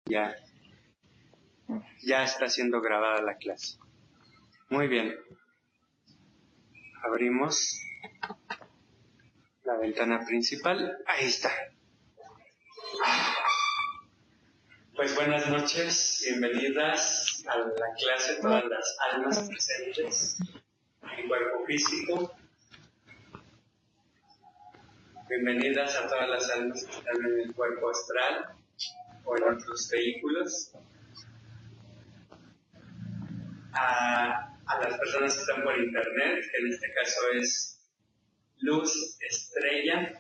Ya, ya está siendo grabada la clase. Muy bien. Abrimos la ventana principal. Ahí está. Pues buenas noches, bienvenidas a la clase todas las almas presentes en cuerpo físico. Bienvenidas a todas las almas que están en el cuerpo astral o en otros vehículos. A las personas que están por internet, que en este caso es Luz Estrella,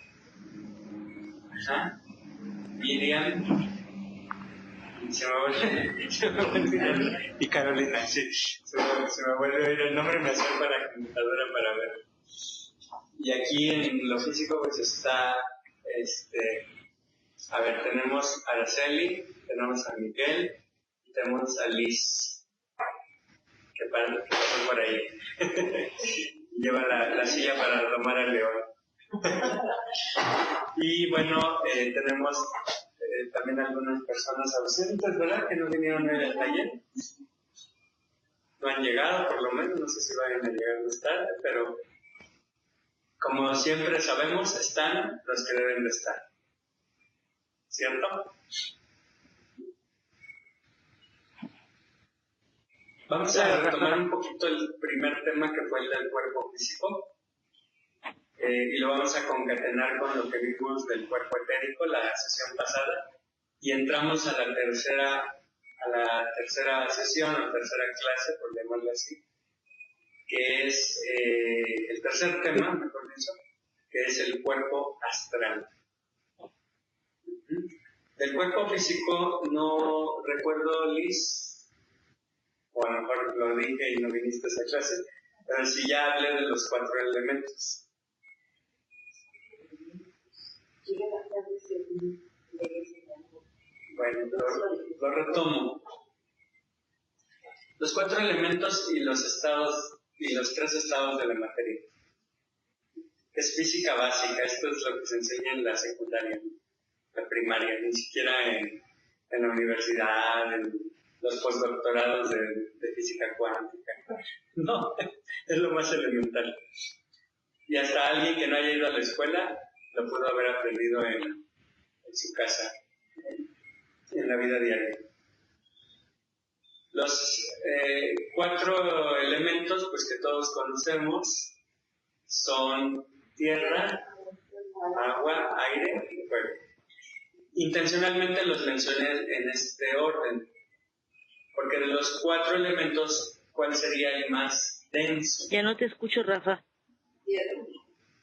Miriam, y Carolina, sí, se me vuelve a oír el nombre, me acerco a la computadora para ver. Y aquí en lo físico pues está, tenemos a Araceli, tenemos a Miguel y tenemos a Liz, que pasó por ahí. Lleva la silla para tomar al león. Y bueno, tenemos también algunas personas ausentes, ¿verdad? Que no vinieron hoy al taller. No han llegado, por lo menos, no sé si vayan a llegar más tarde, pero como siempre sabemos, están los que deben de estar. ¿Cierto? Vamos a retomar un poquito el primer tema que fue el del cuerpo físico. Y lo vamos a concatenar con lo que vimos del cuerpo etérico la sesión pasada y entramos a la tercera sesión o tercera clase, por llamarla así, que es el tercer tema, mejor dicho, que es el cuerpo astral. Del cuerpo físico no recuerdo, Liz, o a lo mejor lo dije y no viniste a esa clase, pero sí ya hablé de los 4 elementos. Bueno, lo retomo. Los 4 elementos y los estados, y los 3 estados de la materia. Es física básica, esto es lo que se enseña en la secundaria, la primaria, ni siquiera en la universidad, en los postdoctorados de física cuántica. No, es lo más elemental. Y hasta alguien que no haya ido a la escuela lo pudo haber aprendido en su casa, en la vida diaria. Los 4 elementos, pues que todos conocemos, son tierra, agua, aire y fuego. Intencionalmente los mencioné en este orden, porque de los 4 elementos, ¿cuál sería el más denso? Ya no te escucho, Rafa.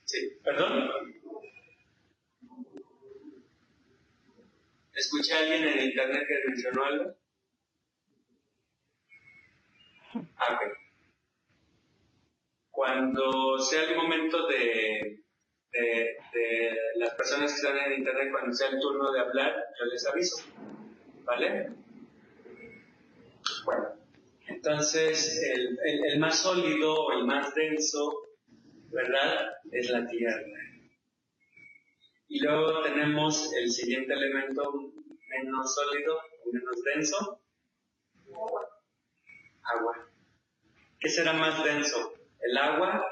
Sí, ¿perdón? ¿Escuché a alguien en internet que mencionó algo? Ok. Cuando sea el momento de las personas que están en internet, cuando sea el turno de hablar, yo les aviso, ¿vale? Bueno, entonces el más sólido o el más denso, ¿verdad? Es la tierra. Y luego tenemos el siguiente elemento menos sólido o menos denso, agua. ¿Qué será más denso? ¿El agua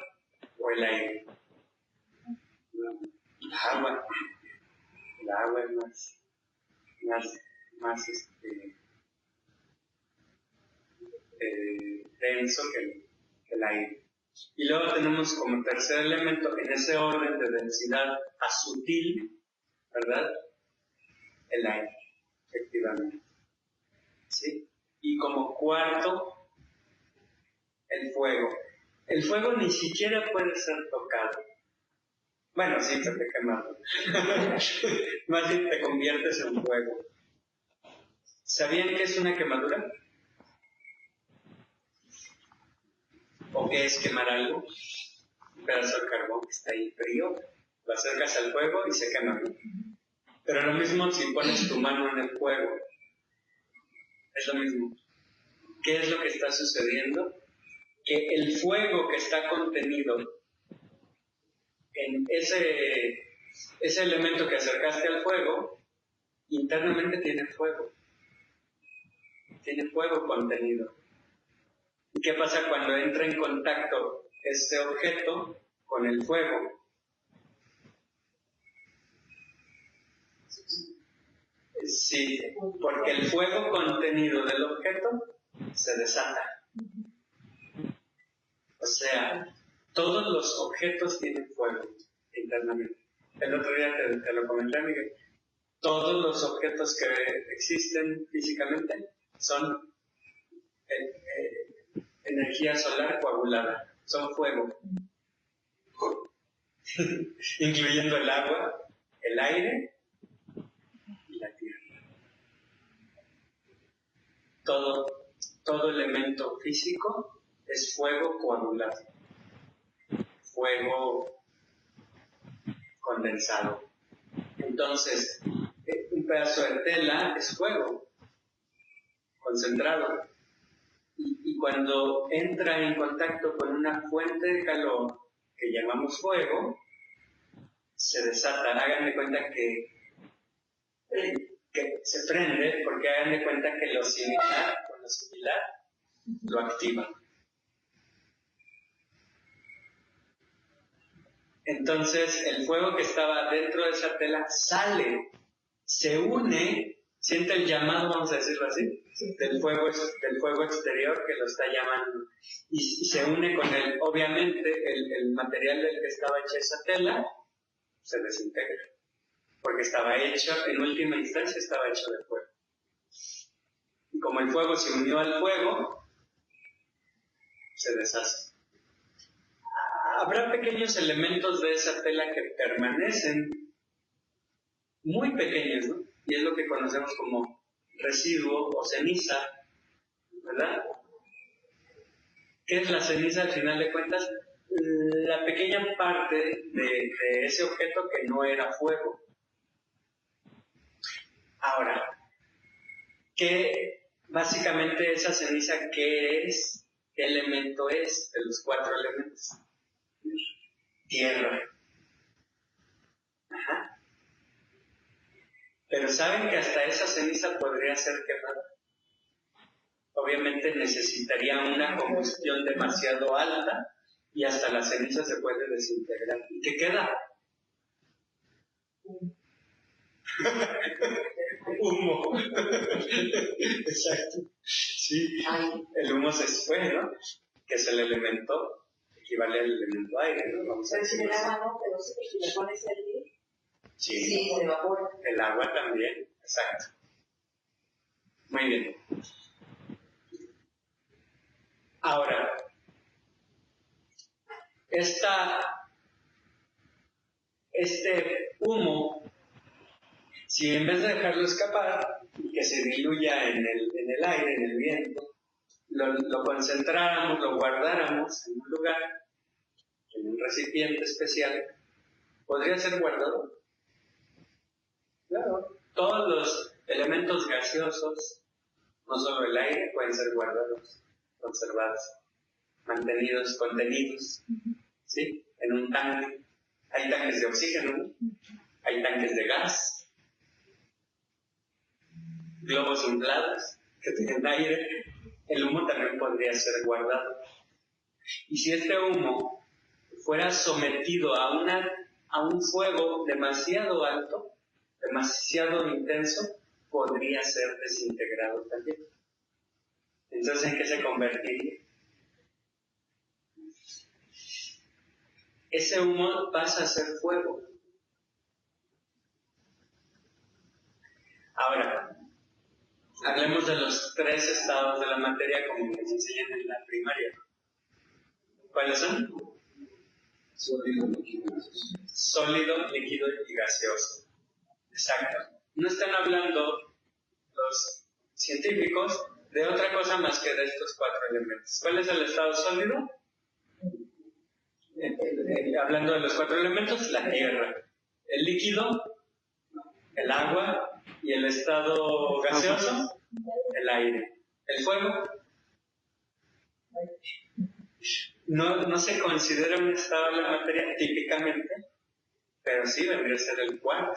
o el aire? El agua. El agua es más denso que el aire. Y luego tenemos como tercer elemento, en ese orden de densidad a sutil, ¿verdad? El aire, efectivamente. ¿Sí? Y como cuarto, el fuego. El fuego ni siquiera puede ser tocado. Bueno, sí, se te quema. Más bien te conviertes en fuego. ¿Sabían qué es una quemadura? ¿O qué es quemar algo? Un pedazo de carbón que está ahí frío, lo acercas al fuego y se quema. Pero lo mismo si pones tu mano en el fuego. Es lo mismo. ¿Qué es lo que está sucediendo? Que el fuego que está contenido en ese elemento que acercaste al fuego, internamente tiene fuego. tiene fuego contenido. ¿Y qué pasa cuando entra en contacto este objeto con el fuego? Sí, porque el fuego contenido del objeto se desata. O sea, todos los objetos tienen fuego internamente. El otro día te lo comenté, Miguel. Todos los objetos que existen físicamente son energía solar coagulada, son fuego. Incluyendo el agua, el aire y la tierra. Todo elemento físico es fuego coagulado, fuego condensado. Entonces, un pedazo de tela es fuego concentrado. Y cuando entra en contacto con una fuente de calor que llamamos fuego, se desata. Hagan de cuenta que se prende, porque hagan de cuenta que lo similar lo activa. Entonces el fuego que estaba dentro de esa tela sale, se une, siente el llamado, vamos a decirlo así, del fuego exterior que lo está llamando, y se une con obviamente el material del que estaba hecha esa tela, se desintegra, porque estaba hecho, en última instancia estaba hecho de fuego. Y como el fuego se unió al fuego, se deshace. Habrá pequeños elementos de esa tela que permanecen muy pequeños, ¿no? Y es lo que conocemos como residuo o ceniza, ¿verdad? ¿Qué es la ceniza al final de cuentas? La pequeña parte de ese objeto que no era fuego. Ahora, básicamente esa ceniza, ¿qué es? ¿Qué elemento es de los 4 elementos? Tierra. Ajá. Pero ¿saben que hasta esa ceniza podría ser quemada? Obviamente necesitaría una combustión demasiado alta y hasta la ceniza se puede desintegrar. ¿Y qué queda? Humo. Exacto. Sí, el humo se fue, ¿no? Que es el elemento, equivale al elemento aire, ¿no? Vamos a decir. El agua no, pero si le pones el hervir, sí, se evapora. El agua también, exacto. Muy bien. Ahora, este humo, si en vez de dejarlo escapar y que se diluya en el aire, en el viento, lo concentráramos, lo guardáramos en un lugar, en un recipiente especial, ¿podría ser guardado? Claro. Todos los elementos gaseosos, no solo el aire, pueden ser guardados, conservados, mantenidos, contenidos, ¿sí? En un tanque. Hay tanques de oxígeno, ¿no? Hay tanques de gas, globos inflados que tienen aire. El humo también podría ser guardado. Y si este humo fuera sometido a un fuego demasiado alto, demasiado intenso, podría ser desintegrado también. Entonces, ¿en qué se convertiría? Ese humo pasa a ser fuego. Ahora, hablemos de los 3 estados de la materia como nos enseñan en la primaria. ¿Cuáles son? Sólido, líquido y gaseoso. Exacto. No están hablando los científicos de otra cosa más que de estos 4 elementos. ¿Cuál es el estado sólido? Hablando de los 4 elementos, la tierra. El líquido, el agua, y el estado gaseoso, el aire. El fuego no se considera un estado de la materia típicamente, pero sí vendría a ser el 4.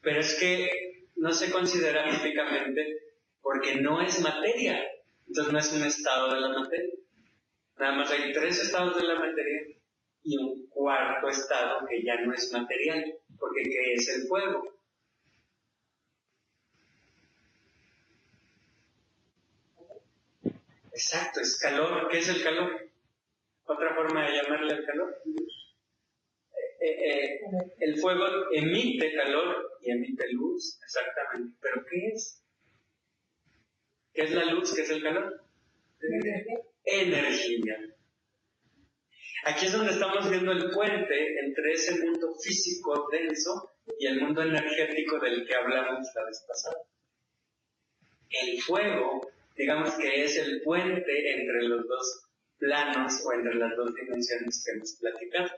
Pero es que no se considera típicamente porque no es materia. Entonces no es un estado de la materia. Nada más hay 3 estados de la materia y un cuarto estado que ya no es material, porque ¿qué es el fuego? Exacto, es calor. ¿Qué es el calor? Otra forma de llamarle al calor. El fuego emite calor y emite luz, exactamente. ¿Pero qué es? ¿Qué es la luz? ¿Qué es el calor? Energía. Aquí es donde estamos viendo el puente entre ese mundo físico denso y el mundo energético del que hablamos la vez pasada. El fuego, digamos que es el puente entre los dos planos o entre las dos dimensiones que hemos platicado.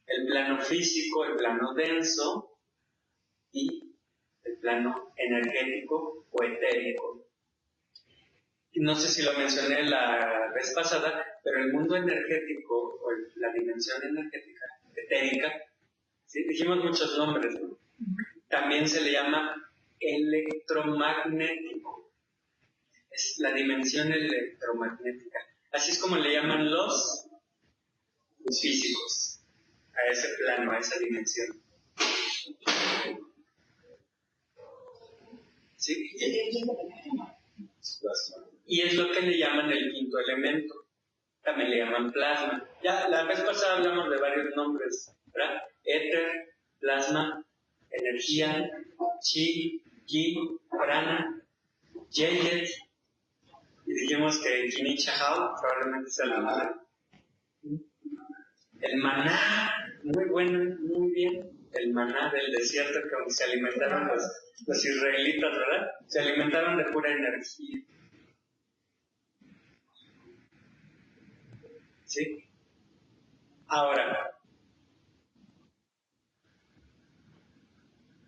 El plano físico, el plano denso y el plano energético o etérico. No sé si lo mencioné la vez pasada, pero el mundo energético o la dimensión energética, etérica, ¿sí? Dijimos muchos nombres, ¿no? También se le llama electromagnético. Es la dimensión electromagnética. Así es como le llaman los físicos a ese plano, a esa dimensión. ¿Sí? Y es lo que le llaman el quinto elemento. También le llaman plasma. Ya la vez pasada hablamos de varios nombres, ¿verdad? Éter, plasma, energía, chi, ki, prana, yeyet. Y dijimos que Kinichahao probablemente sea la madre. El maná, muy bueno, muy bien. El maná del desierto que se alimentaron los israelitas, ¿verdad? Se alimentaron de pura energía. ¿Sí? Ahora,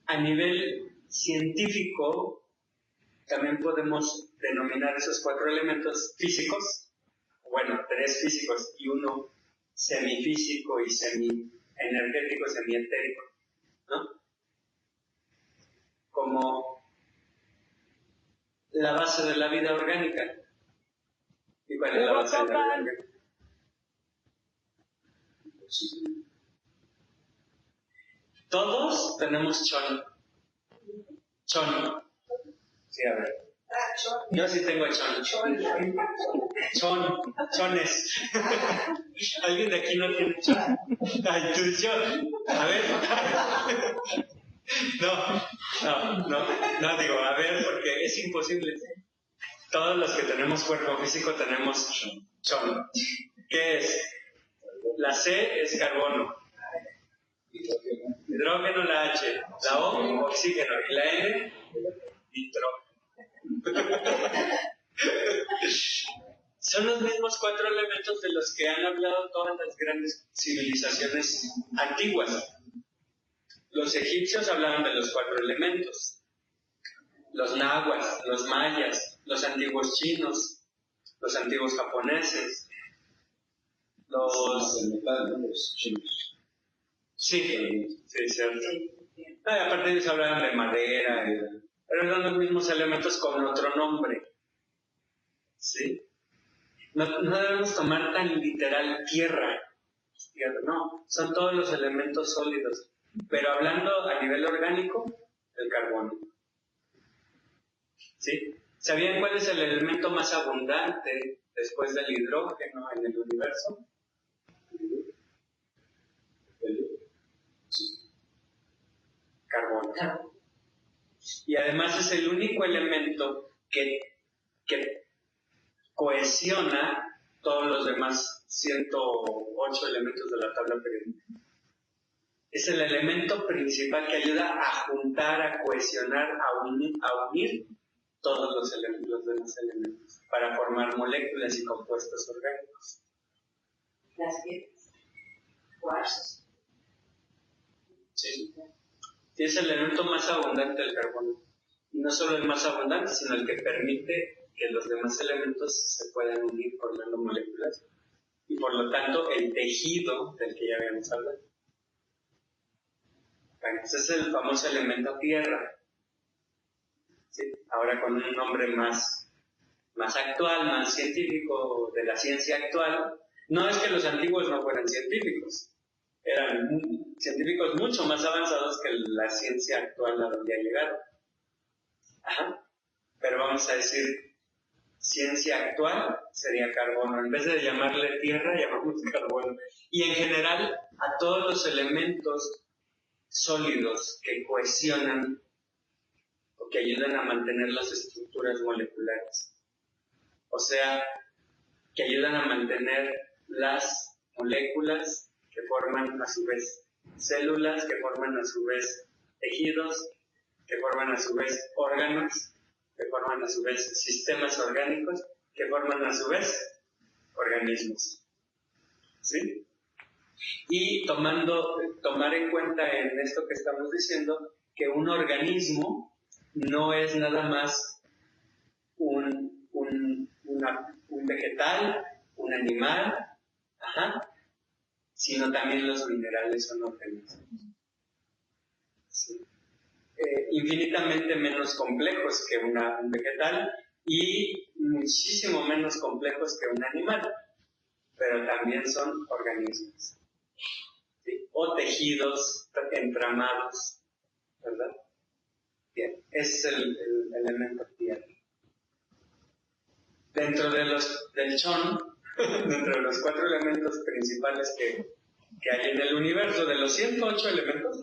a nivel científico, también podemos denominar esos 4 elementos físicos, bueno, 3 físicos y uno semifísico y semi-energético, semi-etérico, ¿no? Como la base de la vida orgánica. ¿Y cuál es la base de la vida orgánica? Todos tenemos chon. Chon. Sí, a ver. Yo sí tengo chon. Chones. ¿Alguien de aquí no tiene chon? Ay, tú, yo. A ver. No, digo, a ver, porque es imposible. Todos los que tenemos cuerpo físico tenemos chon. ¿Qué es? La C es carbono. Hidrógeno, la H. La O, oxígeno. Y la N, nitrógeno. Son los mismos 4 elementos de los que han hablado todas las grandes civilizaciones antiguas. Los egipcios hablaban de los 4 elementos. Los nahuas, los mayas, los antiguos chinos, los antiguos japoneses, los chinos. Sí, cierto. Aparte ellos hablaban de madera, pero eran los mismos elementos con otro nombre. ¿Sí? No debemos tomar tan literal tierra, no, son todos los elementos sólidos. Pero hablando a nivel orgánico, el carbono. ¿Sí? ¿Sabían cuál es el elemento más abundante después del hidrógeno en el universo? Carbono. Y además es el único elemento que cohesiona todos los demás 108 elementos de la tabla periódica. Es el elemento principal que ayuda a juntar, a cohesionar, a unir todos los demás elementos para formar moléculas y compuestos orgánicos. Las piedras, cuarzos. Sí. Sí, es el elemento más abundante del carbono. Y no solo el más abundante, sino el que permite que los demás elementos se puedan unir formando moléculas. Y por lo tanto, el tejido del que ya habíamos hablado. Bueno, ese es el famoso elemento tierra. ¿sí? Ahora con un nombre más actual, más científico, de la ciencia actual. No es que los antiguos no fueran científicos, eran científicos mucho más avanzados que la ciencia actual a donde ha llegado. Ajá. Pero vamos a decir, ciencia actual sería carbono. En vez de llamarle tierra, llamamos carbono. Y en general, a todos los elementos sólidos que cohesionan o que ayudan a mantener las estructuras moleculares. O sea, que ayudan a mantener las moléculas que forman a su vez células, que forman a su vez tejidos, que forman a su vez órganos, que forman a su vez sistemas orgánicos, que forman a su vez organismos. ¿Sí? Y tomar en cuenta en esto que estamos diciendo, que un organismo no es nada más un vegetal, un animal, sino también los minerales son organismos. ¿Sí? Infinitamente menos complejos que un vegetal y muchísimo menos complejos que un animal, pero también son organismos. ¿Sí? O tejidos entramados, ¿verdad? Bien, ese es el elemento tierra. Dentro del Chon, dentro de los 4 elementos principales que hay en el universo, de los 108 elementos,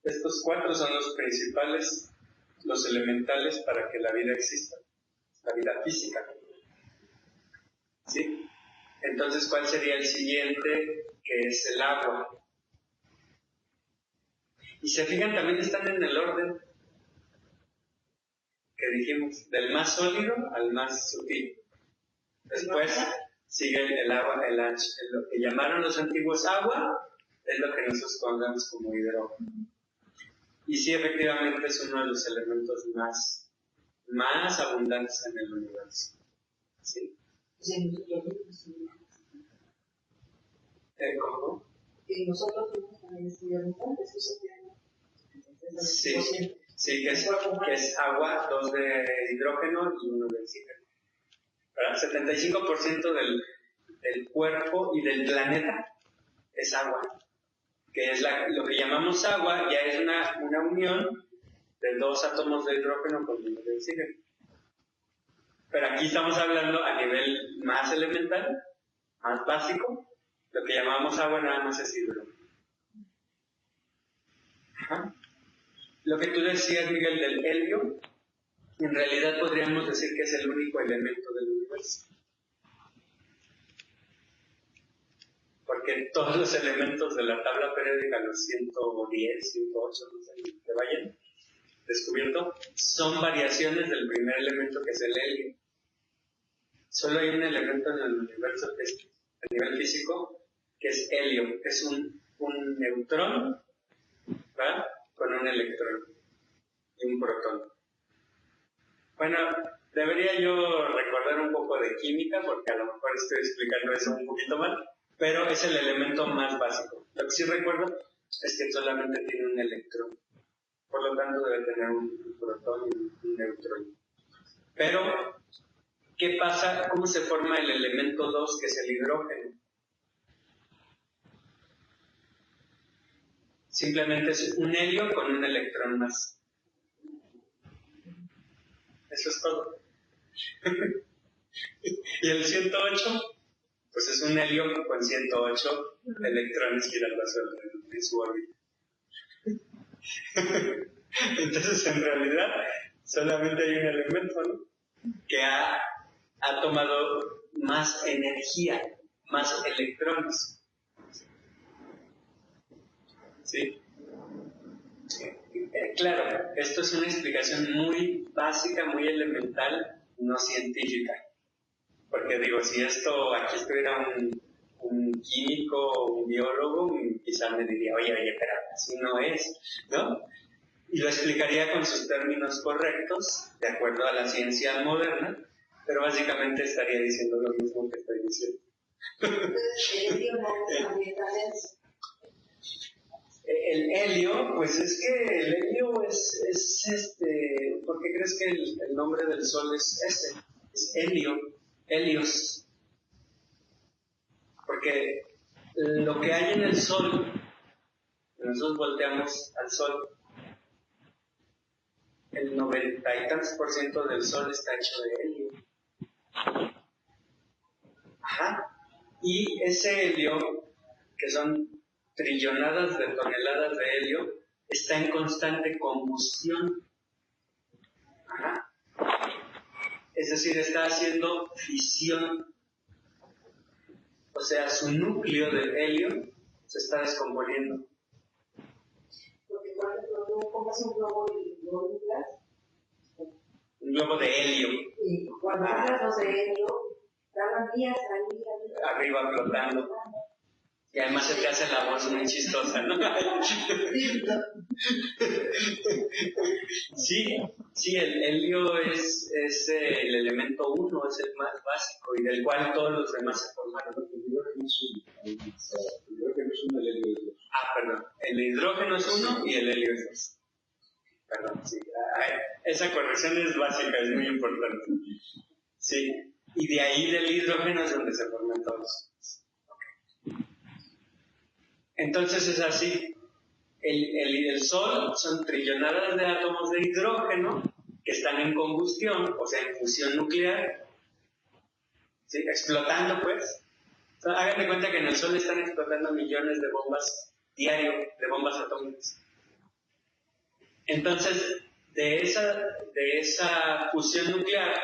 estos 4 son los principales, los elementales para que la vida exista, la vida física. ¿Sí? Entonces, ¿cuál sería el siguiente? Que es el agua. Y se fijan, también están en el orden que dijimos, del más sólido al más sutil. Después sigue el agua, lo que llamaron los antiguos agua, es lo que nosotros conocemos como hidrógeno. Y sí, efectivamente es uno de los elementos más abundantes en el universo. ¿Sí? ¿Cómo? Y nosotros también estudiamos antes, sí, que es agua, 2 de hidrógeno y 1 de oxígeno. ¿Verdad? 75% del cuerpo y del planeta es agua, que es lo que llamamos agua, ya es una unión de 2 átomos de hidrógeno con 1 de oxígeno. Pero aquí estamos hablando a nivel más elemental, más básico, lo que llamamos agua nada más es hidrógeno. Ajá. Lo que tú decías, Miguel, del helio, en realidad podríamos decir que es el único elemento del universo. Porque todos los elementos de la tabla periódica, los 110, 108, no sé, que vayan descubierto, son variaciones del primer elemento que es el helio. Solo hay un elemento en el universo que es, a nivel físico, que es helio, que es un neutrón, ¿verdad? Con un electrón y un protón. Bueno, debería yo recordar un poco de química, porque a lo mejor estoy explicando eso un poquito mal, pero es el elemento más básico. Lo que sí recuerdo es que solamente tiene un electrón, por lo tanto debe tener un protón y un neutrón. Pero, ¿qué pasa? ¿Cómo se forma el elemento 2, que es el hidrógeno? Simplemente es un helio con un electrón más. Eso es todo. Y el 108, pues es un helio con 108 electrones girando en su órbita. Entonces, en realidad, solamente hay un elemento, ¿no?, que ha tomado más energía, más electrones. ¿Sí? Claro, esto es una explicación muy básica, muy elemental, no científica. Porque digo, si aquí estuviera un químico o un biólogo, quizás me diría, oye, pero así no es, ¿no? Y lo explicaría con sus términos correctos, de acuerdo a la ciencia moderna, pero básicamente estaría diciendo lo mismo que estoy diciendo. El helio, pues es que el helio es ¿por qué crees que el nombre del Sol es ese? Es helio, helios. Porque lo que hay en el Sol, nosotros volteamos al Sol, el 90 y tantos % del Sol está hecho de helio. Ajá. Y ese helio, que son trillonadas de toneladas de helio, está en constante combustión. Ajá. Es decir, está haciendo fisión. O sea, su núcleo de helio se está descomponiendo. Porque cuando tú pongas un globo y lo inflas, Un globo de helio. y cuando inflas los de helio, tardan días ahí arriba flotando. Y además se te hace la voz muy chistosa, ¿no? Sí, el helio es el elemento 1, es el más básico y del cual todos los demás se formaron. El hidrógeno es uno, el helio es 2. Perdón. El hidrógeno es 1 y el helio es 2. Perdón, sí. Esa corrección es básica, es muy importante. Sí. Y de ahí del hidrógeno es donde se forman todos. Entonces es así. El Sol son trillonadas de átomos de hidrógeno que están en combustión, o sea, en fusión nuclear, ¿sí? Explotando, pues. Entonces, hagan de cuenta que en el Sol están explotando millones de bombas diario, de bombas atómicas. Entonces, de esa fusión nuclear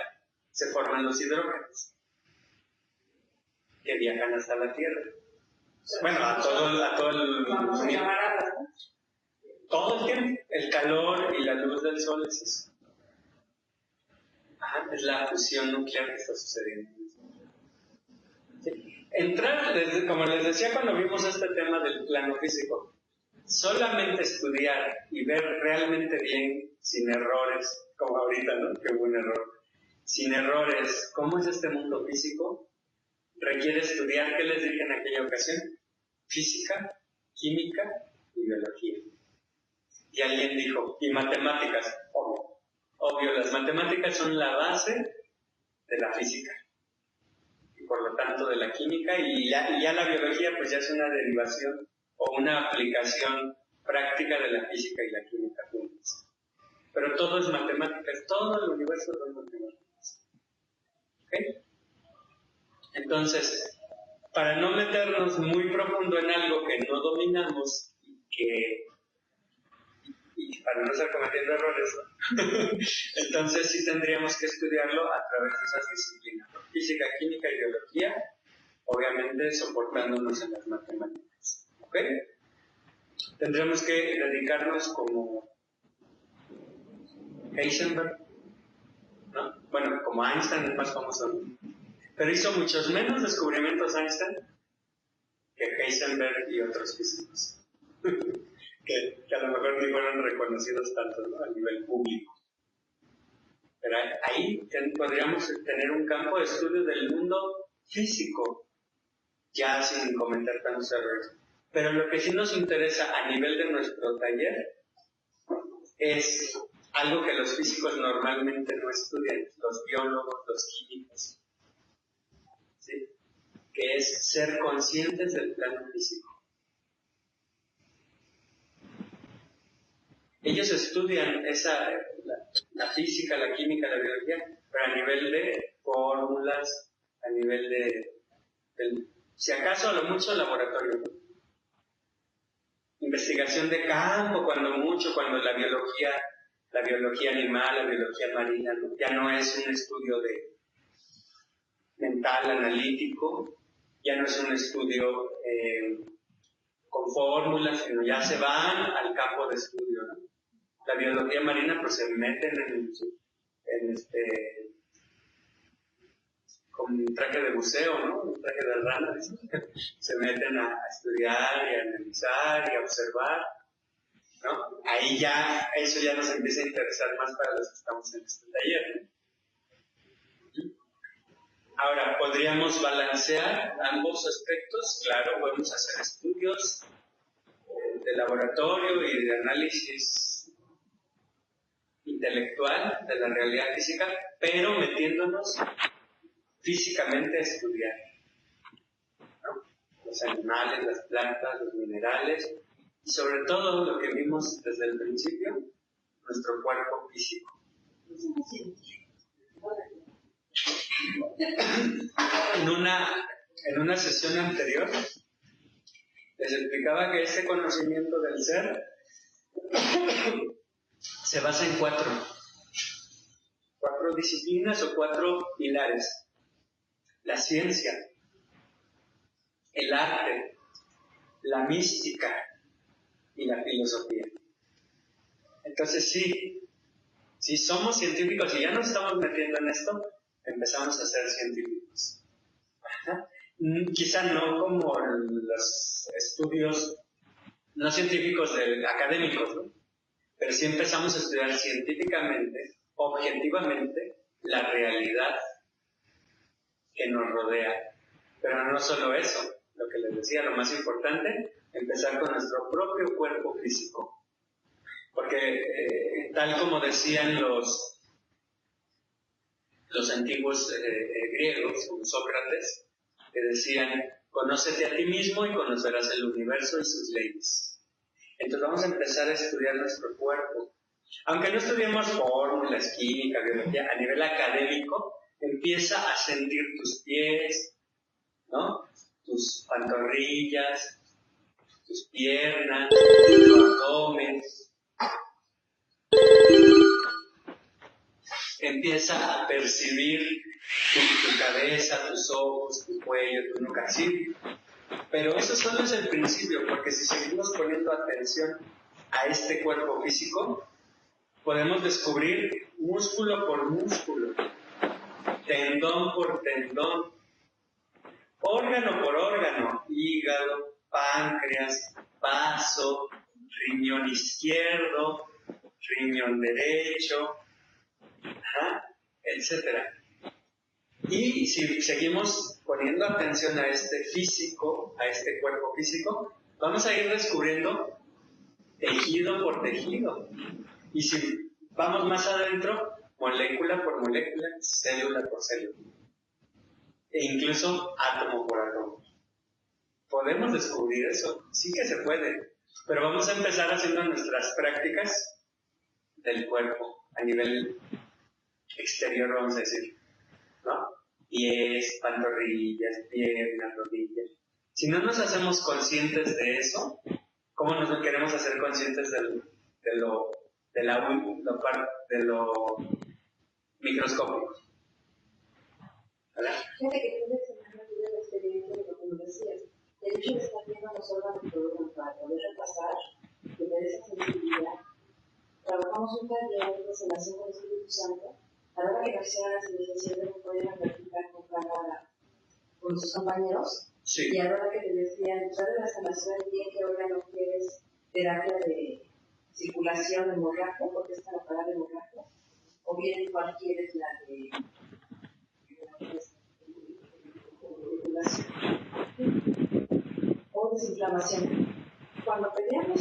se forman los hidrógenos que viajan hasta la Tierra. Bueno, a todo el todo el tiempo. El calor y la luz del Sol es eso. Es la fusión nuclear que está sucediendo. ¿Sí? Entrar, como les decía cuando vimos este tema del plano físico, solamente estudiar y ver realmente bien, sin errores, como ahorita, ¿no? Que hubo un error. Sin errores, ¿cómo es este mundo físico? Requiere estudiar, ¿qué les dije en aquella ocasión? Física, química y biología. Y alguien dijo, y matemáticas, obvio, las matemáticas son la base de la física. Y por lo tanto de la química, y ya la biología pues ya es una derivación o una aplicación práctica de la física y la química juntas. Pero todo es matemáticas, todo el universo es matemáticas. ¿Ok? Entonces, para no meternos muy profundo en algo que no dominamos y para no estar cometiendo errores, entonces sí tendríamos que estudiarlo a través de esas disciplinas, física, química y biología, obviamente soportándonos en las matemáticas. ¿Ok? Tendremos que dedicarnos como Heisenberg, ¿no? Bueno, como Einstein es más famoso, ¿no? Pero hizo muchos menos descubrimientos Einstein que Heisenberg y otros físicos. que a lo mejor ni fueron reconocidos tanto, ¿no? A nivel público. Pero ahí podríamos tener un campo de estudio del mundo físico, ya sin cometer tantos errores. Pero lo que sí nos interesa a nivel de nuestro taller es algo que los físicos normalmente no estudian, los biólogos, los químicos, ¿sí? Que es ser conscientes del plano físico. Ellos estudian la física, la química, la biología, pero a nivel de fórmulas, a nivel si acaso a lo mucho laboratorio, ¿no? Investigación de campo, cuando la biología animal, la biología marina, ¿no? Ya no es un estudio mental, analítico, ya no es un estudio con fórmulas, sino ya se van al campo de estudio, ¿no? La biología marina pues se meten con un traje de buceo, ¿no? Un traje de rana, se meten a estudiar y a analizar y a observar, ¿no? Ahí ya, eso ya nos empieza a interesar más para los que estamos en este taller, ¿no? Ahora, ¿podríamos balancear ambos aspectos? Claro, podemos hacer estudios de laboratorio y de análisis intelectual de la realidad física, pero metiéndonos físicamente a estudiar, ¿no? Los animales, las plantas, los minerales y sobre todo lo que vimos desde el principio, nuestro cuerpo físico. En una sesión anterior les explicaba que ese conocimiento del ser se basa en cuatro disciplinas o cuatro pilares: la ciencia, el arte, la mística y la filosofía. Entonces si somos científicos y ya nos estamos metiendo en esto, empezamos a ser científicos. Ajá. Quizá no como los estudios no científicos académicos, ¿no? Pero sí empezamos a estudiar científicamente, objetivamente, la realidad que nos rodea. Pero no solo eso, lo que les decía, lo más importante, empezar con nuestro propio cuerpo físico. Porque tal como decían los antiguos griegos, como Sócrates, que decían: conócete a ti mismo y conocerás el universo y sus leyes. Entonces vamos a empezar a estudiar nuestro cuerpo. Aunque no estudiemos fórmulas, química, biología, a nivel académico, empieza a sentir tus pies, ¿no? Tus pantorrillas, tus piernas, tu abdomen. Empieza a percibir tu cabeza, tus ojos, tu cuello, tu nuca, sí. Pero eso solo es el principio, porque si seguimos poniendo atención a este cuerpo físico, podemos descubrir músculo por músculo, tendón por tendón, órgano por órgano: hígado, páncreas, vaso, riñón izquierdo, riñón derecho, etcétera. Y si seguimos poniendo atención a este físico, a este cuerpo físico, vamos a ir descubriendo tejido por tejido. Y si vamos más adentro, molécula por molécula, célula por célula. E incluso átomo por átomo. ¿Podemos descubrir eso? Sí que se puede. Pero vamos a empezar haciendo nuestras prácticas del cuerpo a nivel exterior, vamos a decir, ¿no? Pies, pantorrillas, piernas, rodillas. Si no nos hacemos conscientes de eso, ¿cómo nos queremos hacer conscientes de lo microscópico? ¿Verdad? Fíjate que tú mencionaste la experiencia de lo que me decías. El hecho de estar viendo los órganos por órgano para poder repasar, tener esa sensibilidad. Trabajamos un taller de sanación con el Espíritu Santo. A la hora que hacían las iniciaciones no podían practicar con sus compañeros. Sí. Y a la hora que te decían, ¿sabes la sanación bien qué órgano quieres? Terapia de circulación hemorrágica, porque está la palabra hemorrágica, o bien cuál quieres la de o desinflamación. Cuando peleamos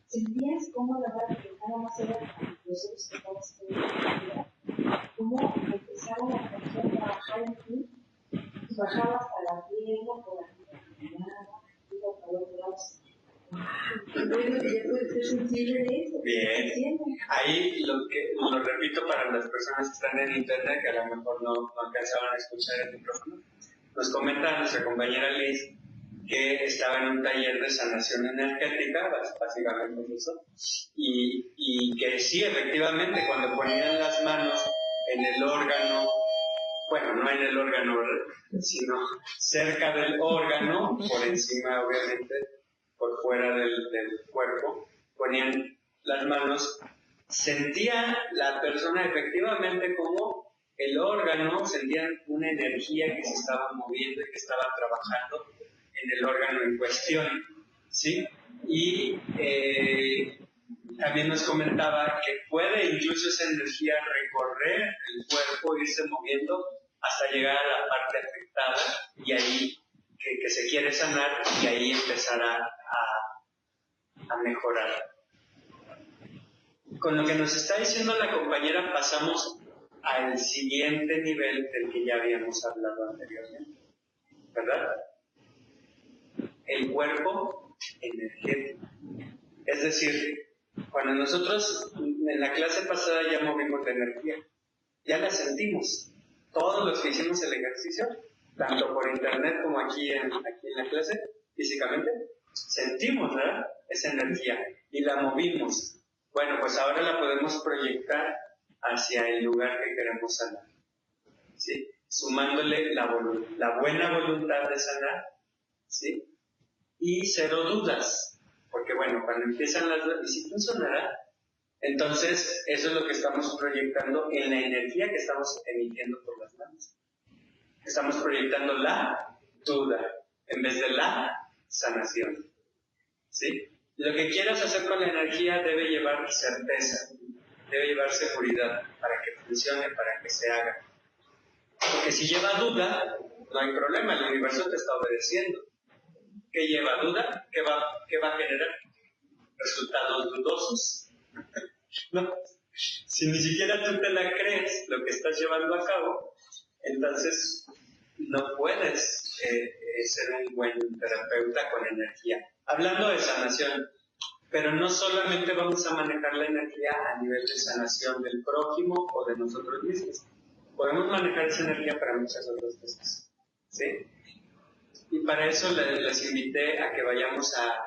sentías cómo la verdad que nada más era nosotros que estamos en cómo empezaron a trabajar en ti y bajaba hasta la pierna, por aquí, iba para los lados. Bueno, ya puede ser sensible de eso. Bien. Ahí lo repito para las personas que están en internet, que a lo mejor no alcanzaban a escuchar el micrófono. Nos comenta nuestra compañera Liz que estaba en un taller de sanación energética, básicamente eso, y que sí, efectivamente, cuando ponían las manos en el órgano, bueno, no en el órgano, sino cerca del órgano, por encima, obviamente, por fuera del cuerpo, ponían las manos, sentía la persona efectivamente como el órgano, sentían una energía que se estaba moviendo y que estaba trabajando en el órgano en cuestión, ¿sí? Y también nos comentaba que puede incluso esa energía recorrer el cuerpo, irse moviendo hasta llegar a la parte afectada y ahí que se quiere sanar y ahí empezar a a mejorar. Con lo que nos está diciendo la compañera pasamos al siguiente nivel del que ya habíamos hablado anteriormente, ¿verdad? El cuerpo energético. Es decir, cuando nosotros en la clase pasada ya movimos la energía, ya la sentimos. Todos los que hicimos el ejercicio, tanto por internet como aquí en la clase, físicamente, sentimos, ¿verdad? Esa energía y la movimos. Bueno, pues ahora la podemos proyectar hacia el lugar que queremos sanar, ¿sí? Sumándole la buena voluntad de sanar, ¿sí? Y cero dudas, porque bueno, cuando empiezan las dudas, ¿y si funcionará? Entonces, eso es lo que estamos proyectando en la energía que estamos emitiendo por las manos. Estamos proyectando la duda en vez de la sanación, ¿sí? Lo que quieras hacer con la energía debe llevar certeza, debe llevar seguridad para que funcione, para que se haga. Porque si lleva duda, no hay problema, el universo te está obedeciendo. ¿Qué lleva duda? ¿Qué va a generar? Resultados dudosos. No. Si ni siquiera tú te la crees lo que estás llevando a cabo, entonces no puedes ser un buen terapeuta con energía. Hablando de sanación, pero no solamente vamos a manejar la energía a nivel de sanación del prójimo o de nosotros mismos. Podemos manejar esa energía para muchas otras cosas, ¿sí? Y para eso les invité a que vayamos a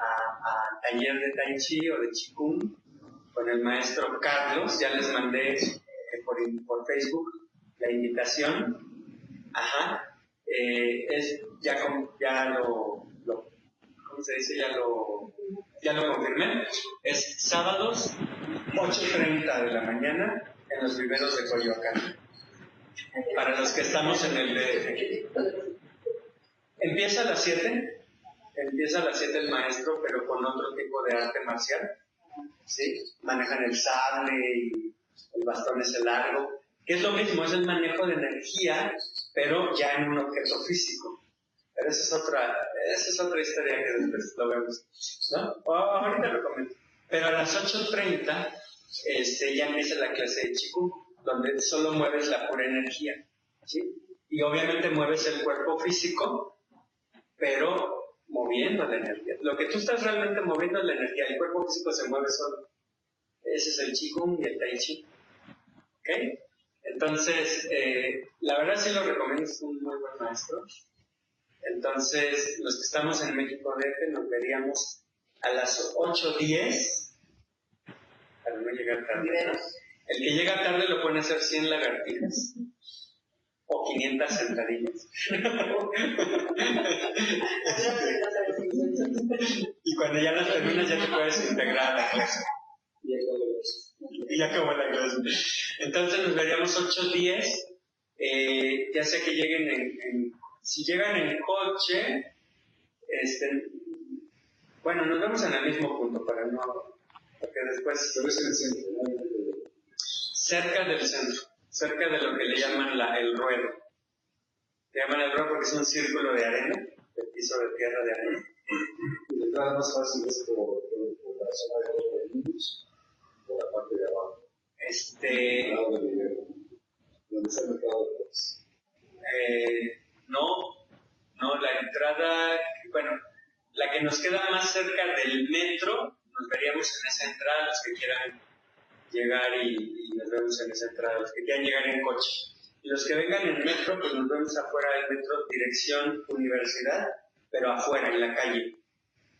taller de Tai Chi o de Qigong con el maestro Carlos. Ya les mandé por Facebook la invitación. Ajá. Ya lo ¿cómo se dice? Ya lo confirmé. Es sábados 8:30 de la mañana en los viveros de Coyoacán. Para los que estamos en el DF. Empieza a las 7 el maestro, pero con otro tipo de arte marcial, ¿sí? Manejan el sable y el bastón ese largo, que es lo mismo, es el manejo de energía, pero ya en un objeto físico. Pero esa es otra historia que después lo vemos, ¿no? Ahorita lo comento. Pero a las 8:30 ya empieza la clase de Qigong, donde solo mueves la pura energía, ¿sí? Y obviamente mueves el cuerpo físico, pero moviendo la energía. Lo que tú estás realmente moviendo es la energía, el cuerpo físico se mueve solo. Ese es el Qigong y el Tai Chi. ¿Ok? Entonces, la verdad sí lo recomiendo, es un muy buen maestro. Entonces, los que estamos en México DF nos veríamos a las 8:10 para no llegar tarde. El que llega tarde lo pone a hacer 100 lagartijas o 500 sentadillas. Y cuando ya las terminas ya te puedes integrar a la clase. Y ya acabó la clase. Entonces nos veríamos 8:10, ya sea que lleguen si llegan en coche, bueno, nos vemos en el mismo punto para no, porque después... Pero es en el centro, ¿no? Cerca del centro, cerca de lo que le llaman el ruedo. Le llaman el ruedo porque es un círculo de arena, el piso de tierra de arena. Y la entrada más fácil es por la zona de los niños, por la parte de abajo. Al lado del video, donde está el mercado de cosas. No, la entrada, bueno, la que nos queda más cerca del metro, nos veríamos en esa entrada, los que quieran llegar y nos vemos en esa entrada, los que quieran llegar en coche. Y los que vengan en metro, pues nos vemos afuera del metro, dirección universidad, pero afuera, en la calle,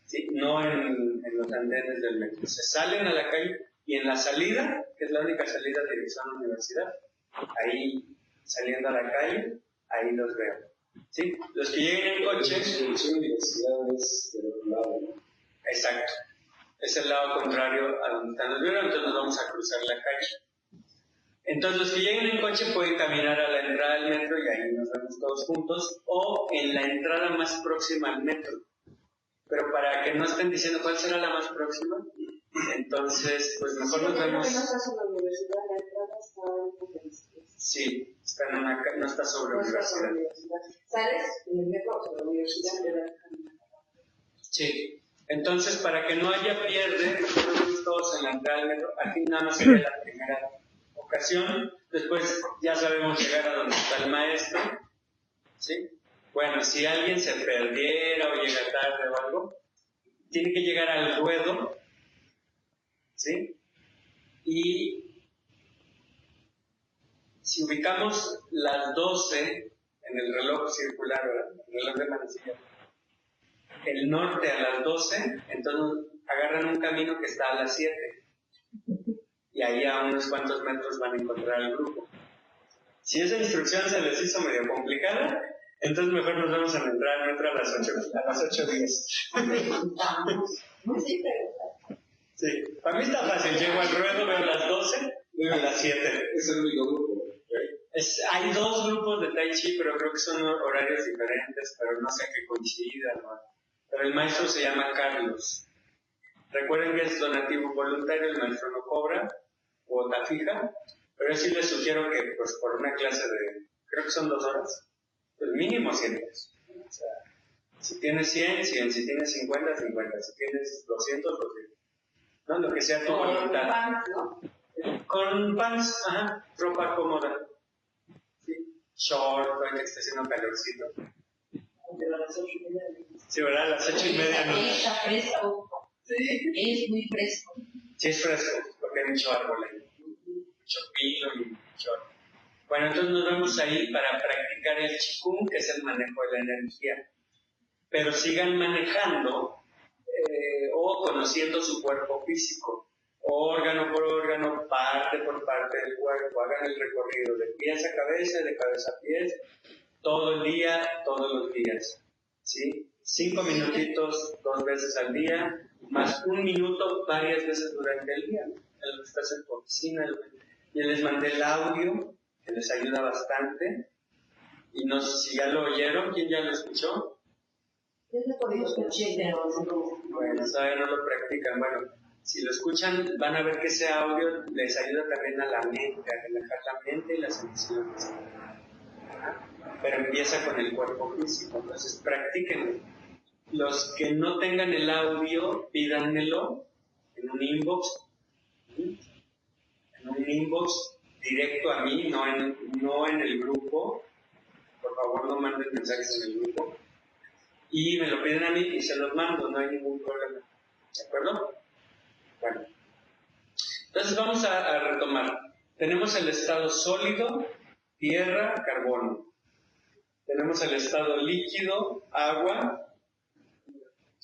¿sí? No en los andenes del metro. Se salen a la calle y en la salida, que es la única salida dirección universidad, ahí saliendo a la calle, ahí los veo. ¿Sí? Los que lleguen en coche... La universidad es del otro lado, ¿no? Exacto. Es el lado contrario a donde están los viveros, entonces nos vamos a cruzar la calle. Entonces los que lleguen en coche pueden caminar a la entrada del metro y ahí nos vemos todos juntos, o en la entrada más próxima al metro. Pero para que no estén diciendo cuál será la más próxima, entonces pues mejor nos vemos... Sí, está en no está sobre universidad. ¿Sales en el metro sobre la universidad? Sí. Entonces Entonces, para que no haya pierde, nosotros todos en la entrada del metro, aquí nada más sería la primera ocasión, después ya sabemos llegar a donde está el maestro, ¿sí? Bueno, si alguien se perdiera o llega tarde o algo, tiene que llegar al ruedo, ¿sí? Y si ubicamos las 12 en el reloj circular, ¿verdad? El reloj de manecilla, el norte a las 12, entonces agarran un camino que está a las 7. Y ahí a unos cuantos metros van a encontrar el grupo. Si esa instrucción se les hizo medio complicada, entonces mejor nos vamos a entrar al metro a las 8:10. Sí, para mí está fácil. Llego al ruedo, veo las 12, veo las 7. Es el único grupo. Hay 2 grupos de Tai Chi, pero creo que son horarios diferentes, pero no sé qué coincidan, ¿no? Pero el maestro se llama Carlos. Recuerden que es donativo voluntario, el maestro no cobra cuota fija, pero yo sí les sugiero que pues por una clase de, creo que son 2 horas, pues mínimo 100 pesos. O sea, si tienes 100, 100, si tienes 50, 50, si tienes 200, 200. ¿No? Lo que sea tu voluntad. Con pants, ¿no? Con pants, ajá, ropa cómoda. ¿Sí? Short, que esté haciendo calorcito. Pero a las 8:30. Sí, ¿verdad? A las 8:30 no. Está fresco. Sí. Es muy fresco. Sí, es fresco, porque hay mucho árbol ahí. Mucho pino y mucho árbol. Bueno, entonces nos vemos ahí para practicar el Qigong, que es el manejo de la energía. Pero sigan manejando o conociendo su cuerpo físico, órgano por órgano, parte por parte del cuerpo. Hagan el recorrido de pies a cabeza, de cabeza a pies, todo el día, todos los días. ¿Sí? 5 minutitos 2 veces al día, más 1 minuto varias veces durante el día. El que estás en tu oficina. Y les mandé el audio, que les ayuda bastante. Y no sé si ya lo oyeron, ¿quién ya lo escuchó? Bueno, todavía no lo practican. Bueno, si lo escuchan, van a ver que ese audio les ayuda también a la mente, a relajar la mente y las emociones. Pero empieza con el cuerpo físico, entonces practíquenlo. Los que no tengan el audio, pídanmelo en un inbox. En un inbox directo a mí, no en el grupo. Por favor, no manden mensajes en el grupo. Y me lo piden a mí y se los mando, no hay ningún problema. ¿De acuerdo? Bueno. Entonces vamos a retomar. Tenemos el estado sólido, tierra, carbono. Tenemos el estado líquido, agua,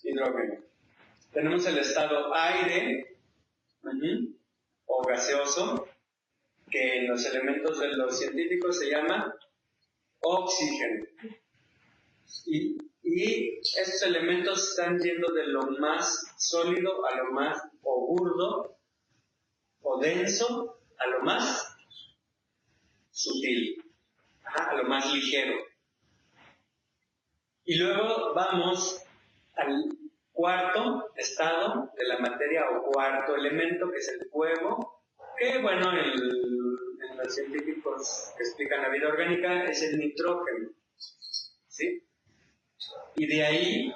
hidrógeno. Tenemos el estado aire, o gaseoso, que en los elementos de los científicos se llama oxígeno. Y estos elementos están yendo de lo más sólido a lo más o burdo o denso a lo más sutil, a lo más ligero. Y luego vamos al cuarto estado de la materia o cuarto elemento, que es el fuego, que bueno, en los científicos que explican la vida orgánica es el nitrógeno. ¿Sí? Y de ahí,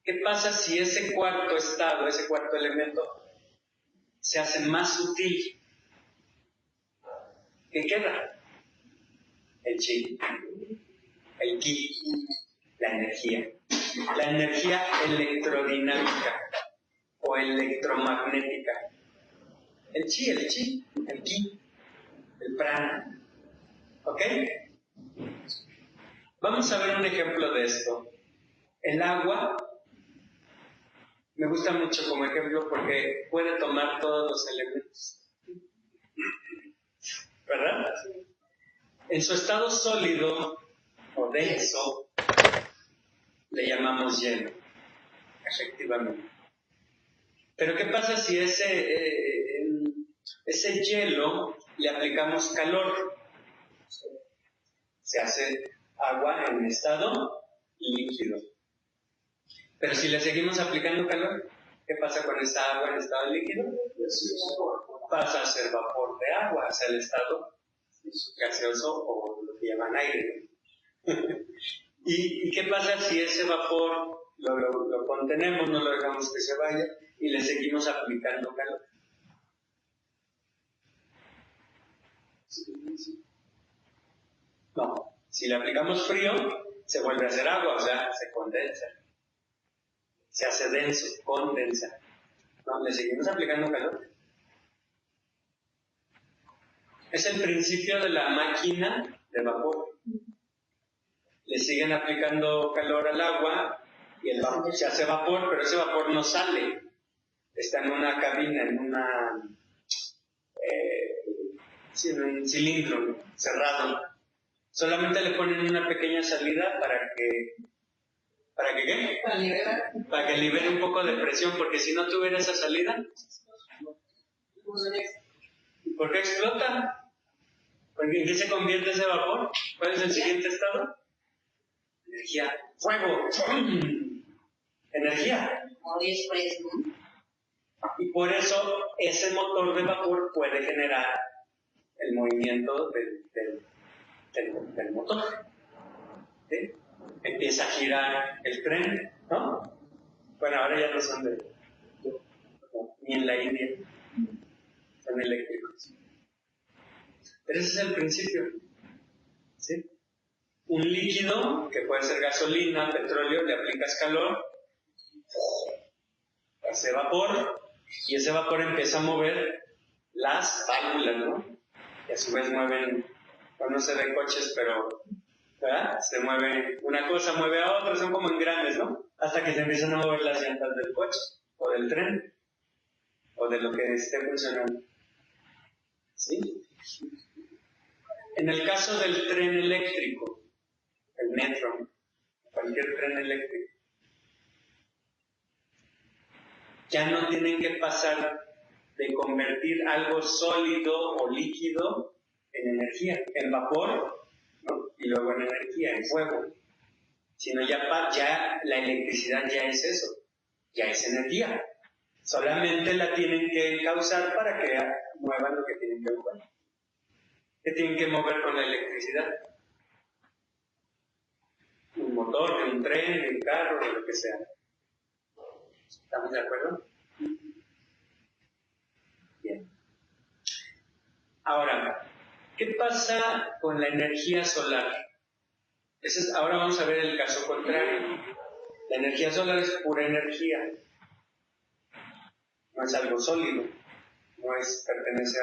¿qué pasa si ese cuarto estado, ese cuarto elemento, se hace más sutil? ¿Qué queda? El chi, el ki, la energía electrodinámica o electromagnética. El chi, el ki, el prana. ¿Ok? Vamos a ver un ejemplo de esto. El agua me gusta mucho como ejemplo porque puede tomar todos los elementos. ¿Verdad? En su estado sólido o denso le llamamos hielo, efectivamente. Pero ¿qué pasa si ese hielo le aplicamos calor? Se hace agua en estado líquido. Pero si le seguimos aplicando calor, ¿qué pasa con esa agua en estado líquido? Pasa a ser vapor de agua, hacia el estado gaseoso o lo que llaman aire. ¿Y qué pasa si ese vapor lo contenemos, no lo dejamos que se vaya y le seguimos aplicando calor. No, si le aplicamos frío, se vuelve a hacer agua, o sea, se condensa. Se hace denso, condensa. No, le seguimos aplicando calor. Es el principio de la máquina de vapor. Le siguen aplicando calor al agua y el vapor se hace vapor, pero ese vapor no sale. Está en una cabina, en un cilindro cerrado. Solamente le ponen una pequeña salida para que ¿qué? Para que libere un poco de presión, porque si no tuviera esa salida, ¿por qué explota? ¿Porque en qué se convierte ese vapor? ¿Cuál es el siguiente estado? Energía. ¡Fuego! Energía. Y por eso ese motor de vapor puede generar el movimiento del motor. ¿Sí? Empieza a girar el tren, ¿no? Bueno, ahora ya no son ni en la India, son eléctricos. Pero ese es el principio, ¿sí? Un líquido, que puede ser gasolina, petróleo, le aplicas calor, hace vapor, y ese vapor empieza a mover las válvulas, ¿no? Y a su vez mueven, no sé de coches, pero ¿verdad? Se mueve, una cosa mueve a otra, son como engranes, ¿no? Hasta que se empiezan a mover las llantas del coche, o del tren, o de lo que esté funcionando. ¿Sí? En el caso del tren eléctrico, el metro, cualquier tren eléctrico, ya no tienen que pasar de convertir algo sólido o líquido en energía, en vapor, ¿no? Y luego en energía, en fuego, sino ya la electricidad ya es eso, ya es energía. Solamente la tienen que causar para que muevan lo que tienen que mover. ¿Qué tienen que mover con la electricidad? Un motor, de un tren, de un carro, de lo que sea. ¿Estamos de acuerdo? Bien. Ahora, ¿qué pasa con la energía solar? Ahora vamos a ver el caso contrario. La energía solar es pura energía. No es algo sólido. No pertenece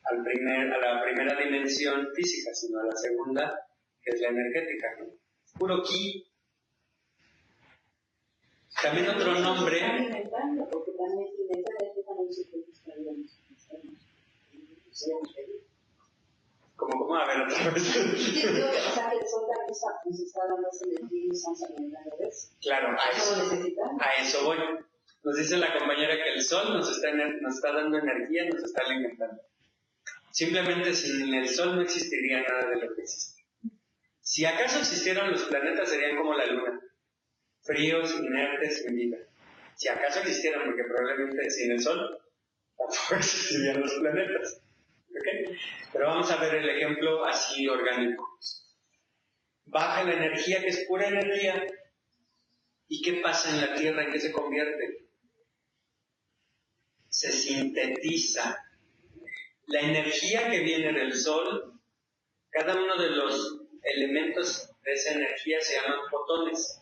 a la primera dimensión física, sino a la segunda, que es la energética, ¿no? Puro ki. También otro nombre. ¿Cómo? A ver, otra vez. Claro, a eso voy. Nos dice la compañera que el sol nos está dando energía, nos está alimentando. Simplemente sin el sol no existiría nada de lo que existe. Si acaso existieran los planetas, serían como la luna, fríos, inertes, sin vida. Si acaso existieran, porque probablemente sin el sol tampoco existirían los planetas. ¿Okay? Pero vamos a ver el ejemplo así orgánico. Baja la energía, que es pura energía. ¿Y qué pasa en la Tierra? ¿En qué se convierte? Se sintetiza. La energía que viene del Sol, cada uno de los elementos de esa energía se llaman fotones.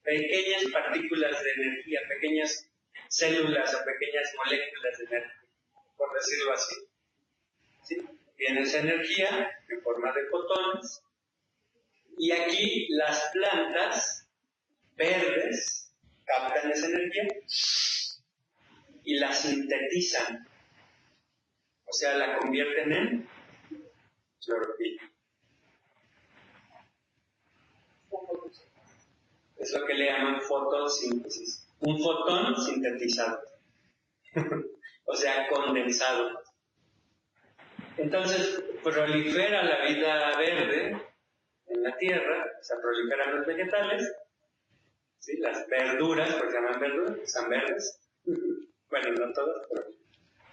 Pequeñas partículas de energía, pequeñas células o pequeñas moléculas de energía, por decirlo así. ¿Sí? Viene esa energía en forma de fotones. Y aquí las plantas verdes captan esa energía y la sintetizan. O sea, la convierten en clorofila. Es lo que le llaman fotosíntesis. Un fotón sintetizado. O sea, condensado. Entonces, prolifera la vida verde en la tierra, o sea, proliferan los vegetales, ¿sí? Las verduras, porque se llaman verduras, están verdes. Bueno, no todas, pero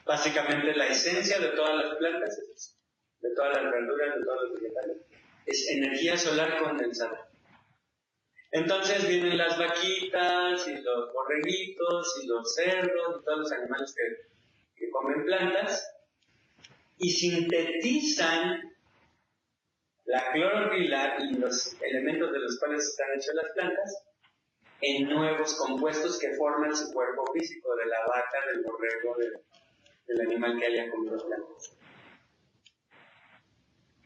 básicamente la esencia de todas las plantas es eso, de todas las verduras, de todos los vegetales. Es energía solar condensada. Entonces vienen las vaquitas y los borreguitos y los cerdos y todos los animales que comen plantas y sintetizan la clorofila y los elementos de los cuales están hechas las plantas en nuevos compuestos que forman su cuerpo físico, de la vaca, del borrego, del animal que haya comido plantas.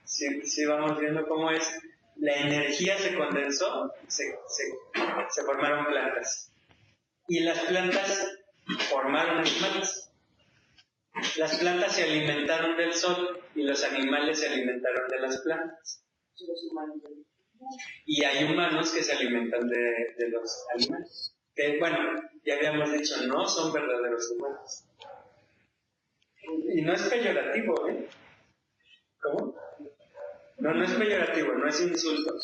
Sí, vamos viendo cómo es. La energía se condensó, se formaron plantas. Y las plantas formaron animales. Las plantas se alimentaron del sol y los animales se alimentaron de las plantas. Y hay humanos que se alimentan de los animales. Que, bueno, ya habíamos dicho, no son verdaderos humanos. Y no es peyorativo, ¿eh? ¿Cómo? No es peyorativo, no es insulto.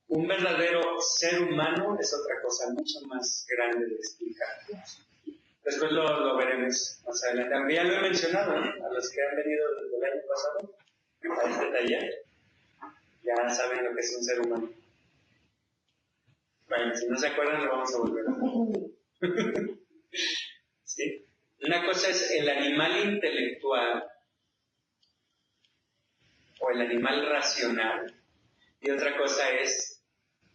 Un verdadero ser humano es otra cosa mucho más grande de explicar. Después lo veremos más adelante. Ya lo he mencionado, ¿no? A los que han venido desde el año pasado a este taller, ya saben lo que es un ser humano. Bueno, si no se acuerdan, lo vamos a volver a ver. ¿Sí? Una cosa es el animal intelectual o el animal racional y otra cosa es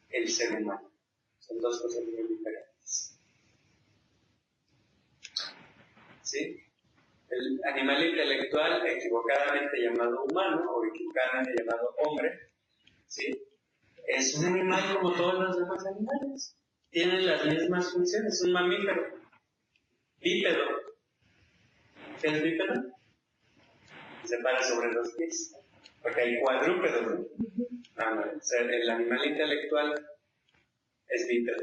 el ser humano. Son dos cosas muy diferentes. ¿Sí? El animal intelectual, equivocadamente llamado humano o equivocadamente llamado hombre, ¿sí? Es un animal como todos los demás animales. Tienen las mismas funciones. Es un mamífero. Bípedo. ¿Qué es bípedo? Se para sobre los pies. Porque hay cuadrúpedos, ¿no? No, o sea, el animal intelectual es bípedo.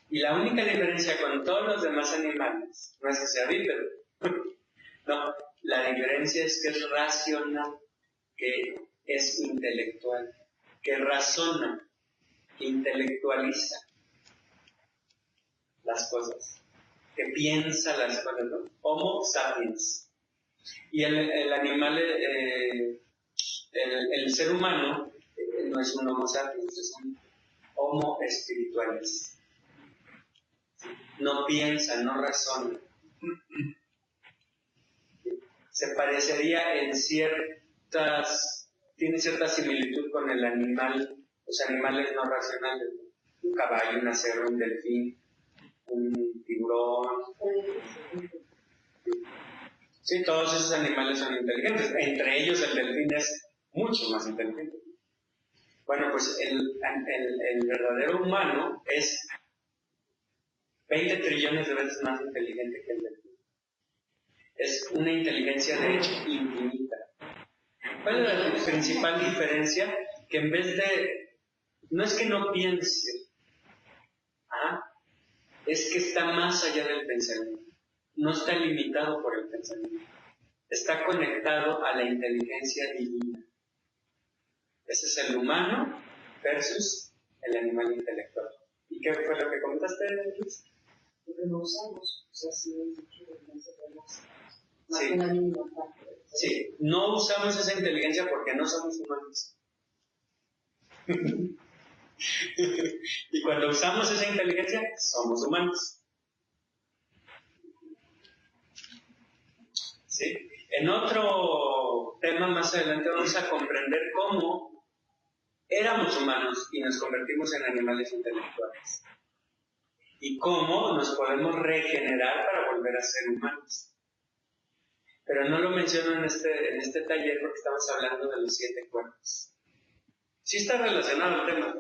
Y la única diferencia con todos los demás animales no es que sea bípedo. No, la diferencia es que es racional, que es intelectual, que razona, que intelectualiza las cosas, que piensa las cosas, ¿no? Homo sapiens. Y el animal, el ser humano, no es un Homo sapiens, es un Homo spiritualis. No piensa, no razona. Se parecería en tiene cierta similitud con el animal, los animales no racionales, un caballo, una cebra, un delfín, un tiburón. Sí, todos esos animales son inteligentes, entre ellos el delfín es mucho más inteligente. Bueno, pues el verdadero humano es 20 trillones de veces más inteligente que el delfín. Es una inteligencia de hecho infinita. ¿Cuál es la principal diferencia? Que en vez de... No es que no piense, es que está más allá del pensamiento. No está limitado por el pensamiento. Está conectado a la inteligencia divina. Ese es el humano versus el animal intelectual. ¿Y qué fue lo que comentaste, Luis? Porque no usamos, o sea, sí, sí, no usamos esa inteligencia porque no somos humanos. Y cuando usamos esa inteligencia, somos humanos. ¿Sí? En otro tema más adelante vamos a comprender cómo éramos humanos y nos convertimos en animales intelectuales. Y cómo nos podemos regenerar para volver a ser humanos. Pero no lo menciono en este taller porque estamos hablando de los 7 cuerpos. Sí está relacionado el tema,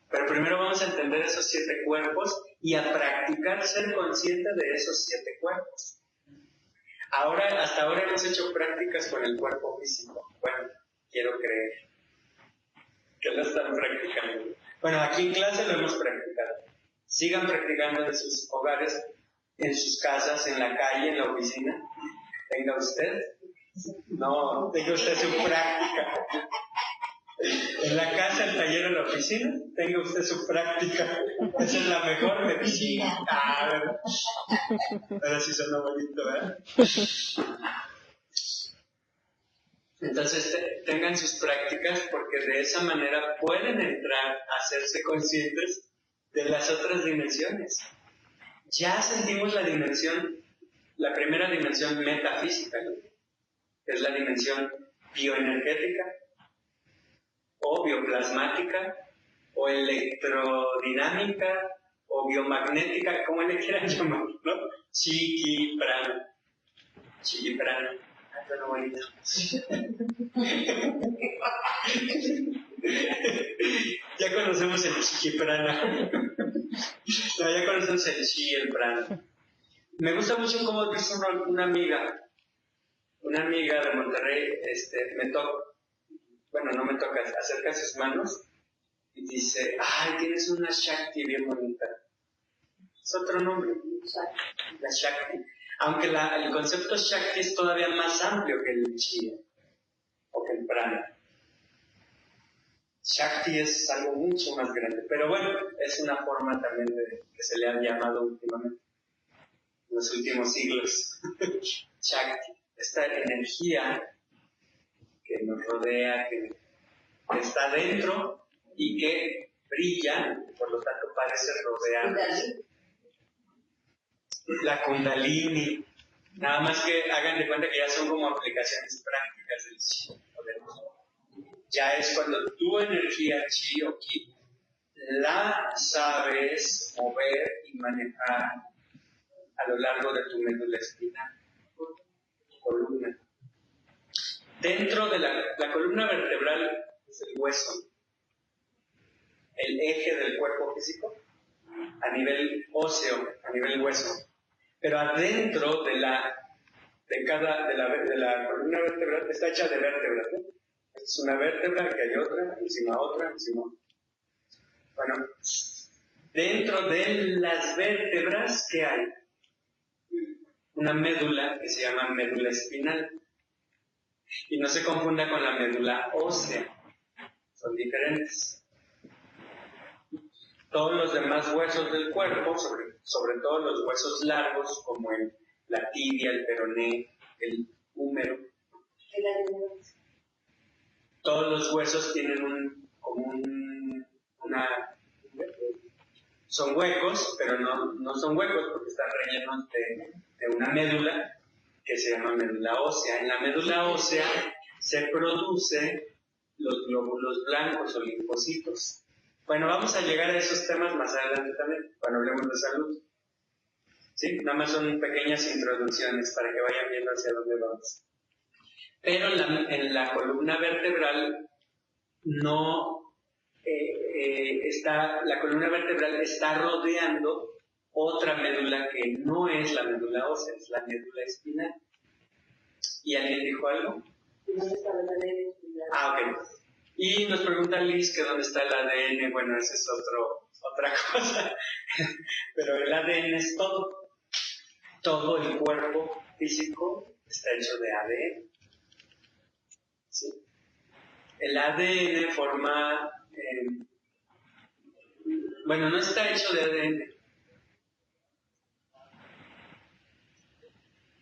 pero primero vamos a entender esos 7 cuerpos y a practicar ser consciente de esos 7 cuerpos. Hasta ahora hemos hecho prácticas con el cuerpo físico. Bueno, quiero creer que lo están practicando. Bueno, aquí en clase lo hemos practicado. Sigan practicando en sus hogares, en sus casas, en la calle, en la oficina. Tenga usted su práctica. En la casa, el taller o la oficina, tenga usted su práctica. Esa es la mejor medicina. Ahora sí suena bonito, ¿verdad? Entonces tengan sus prácticas porque de esa manera pueden entrar a hacerse conscientes de las otras dimensiones. Ya sentimos la primera dimensión metafísica, ¿no? Que es la dimensión bioenergética o bioplasmática o electrodinámica o biomagnética, como le quieran llamar, ¿no? Chi, prana. Suena bonito. Ya conocemos el chi prana. No, ya conocemos el chi y el prana. Me gusta mucho cómo dice una amiga de Monterrey, no me toca, acerca sus manos y dice, ay, tienes una Shakti bien bonita. Es otro nombre, la Shakti. Aunque el concepto Shakti es todavía más amplio que el chi o que el prana. Shakti es algo mucho más grande, pero bueno, es una forma también que se le ha llamado últimamente, en los últimos siglos. Shakti, esta energía que nos rodea, que está dentro y que brilla, por lo tanto parece rodearnos. La Kundalini, nada más que hagan de cuenta que ya son como aplicaciones prácticas del chi. Ya es cuando tu energía chi o ki la sabes mover y manejar a lo largo de tu médula espinal, tu columna. Dentro de la columna vertebral es el hueso, el eje del cuerpo físico, a nivel óseo, a nivel hueso. Pero adentro de la columna vertebral está hecha de vértebras, ¿no? Es una vértebra, que hay otra, encima otra, encima otra. Bueno, dentro de las vértebras, ¿qué hay? Una médula que se llama médula espinal. Y no se confunda con la médula ósea. Son diferentes. Todos los demás huesos del cuerpo, sobre todo los huesos largos, como la tibia, el peroné, el húmero, todos los huesos tienen son huecos, pero no son huecos porque están rellenos de una médula que se llama médula ósea. En la médula ósea se producen los glóbulos blancos o linfocitos. Bueno, vamos a llegar a esos temas más adelante también, cuando hablemos de salud. ¿Sí? Nada más son pequeñas introducciones para que vayan viendo hacia dónde vamos. Pero en la columna vertebral la columna vertebral está rodeando otra médula que no es la médula ósea, es la médula espinal. ¿Y alguien dijo algo? ¿Dónde está el ADN? Ok. Y nos pregunta Liz que dónde está el ADN. Bueno, esa es otra cosa. Pero el ADN es todo. Todo el cuerpo físico está hecho de ADN. ¿Sí? El ADN forma... no está hecho de ADN.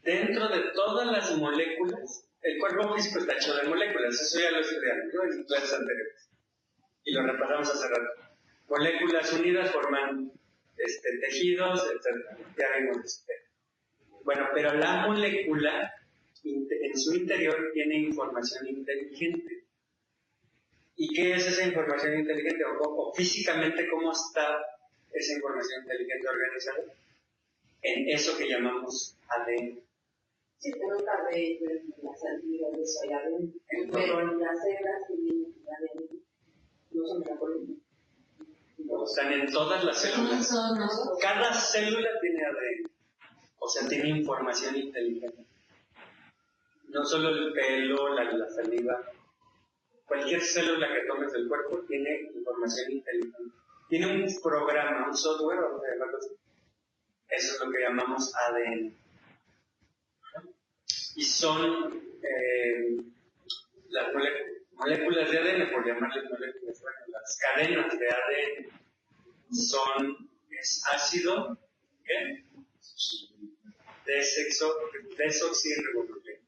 Dentro de todas las moléculas, el cuerpo físico está hecho de moléculas, eso ya lo estudiamos, ¿no? En clases anteriores. Y lo repasamos hace rato. Moléculas unidas forman tejidos, etc. Ya vimos esto. Bueno, pero la molécula en su interior tiene información inteligente. ¿Y qué es esa información inteligente? O físicamente, ¿cómo está esa información inteligente organizada? En eso que llamamos ADN. Sí, pero tal vez las salidas de soy ADN, pero en las células tienen ADN, no son de la columna. Están en todas las células. Cada célula tiene ADN. O sea, tiene información inteligente. No solo el pelo, la saliva. Cualquier célula que tomes del cuerpo tiene información inteligente. Tiene un programa, un software, vamos a llamarlo así. Eso es lo que llamamos ADN. Y son las moléculas de ADN, por llamarles moléculas, las cadenas de ADN es ácido, ¿qué? Desoxirribonucleico.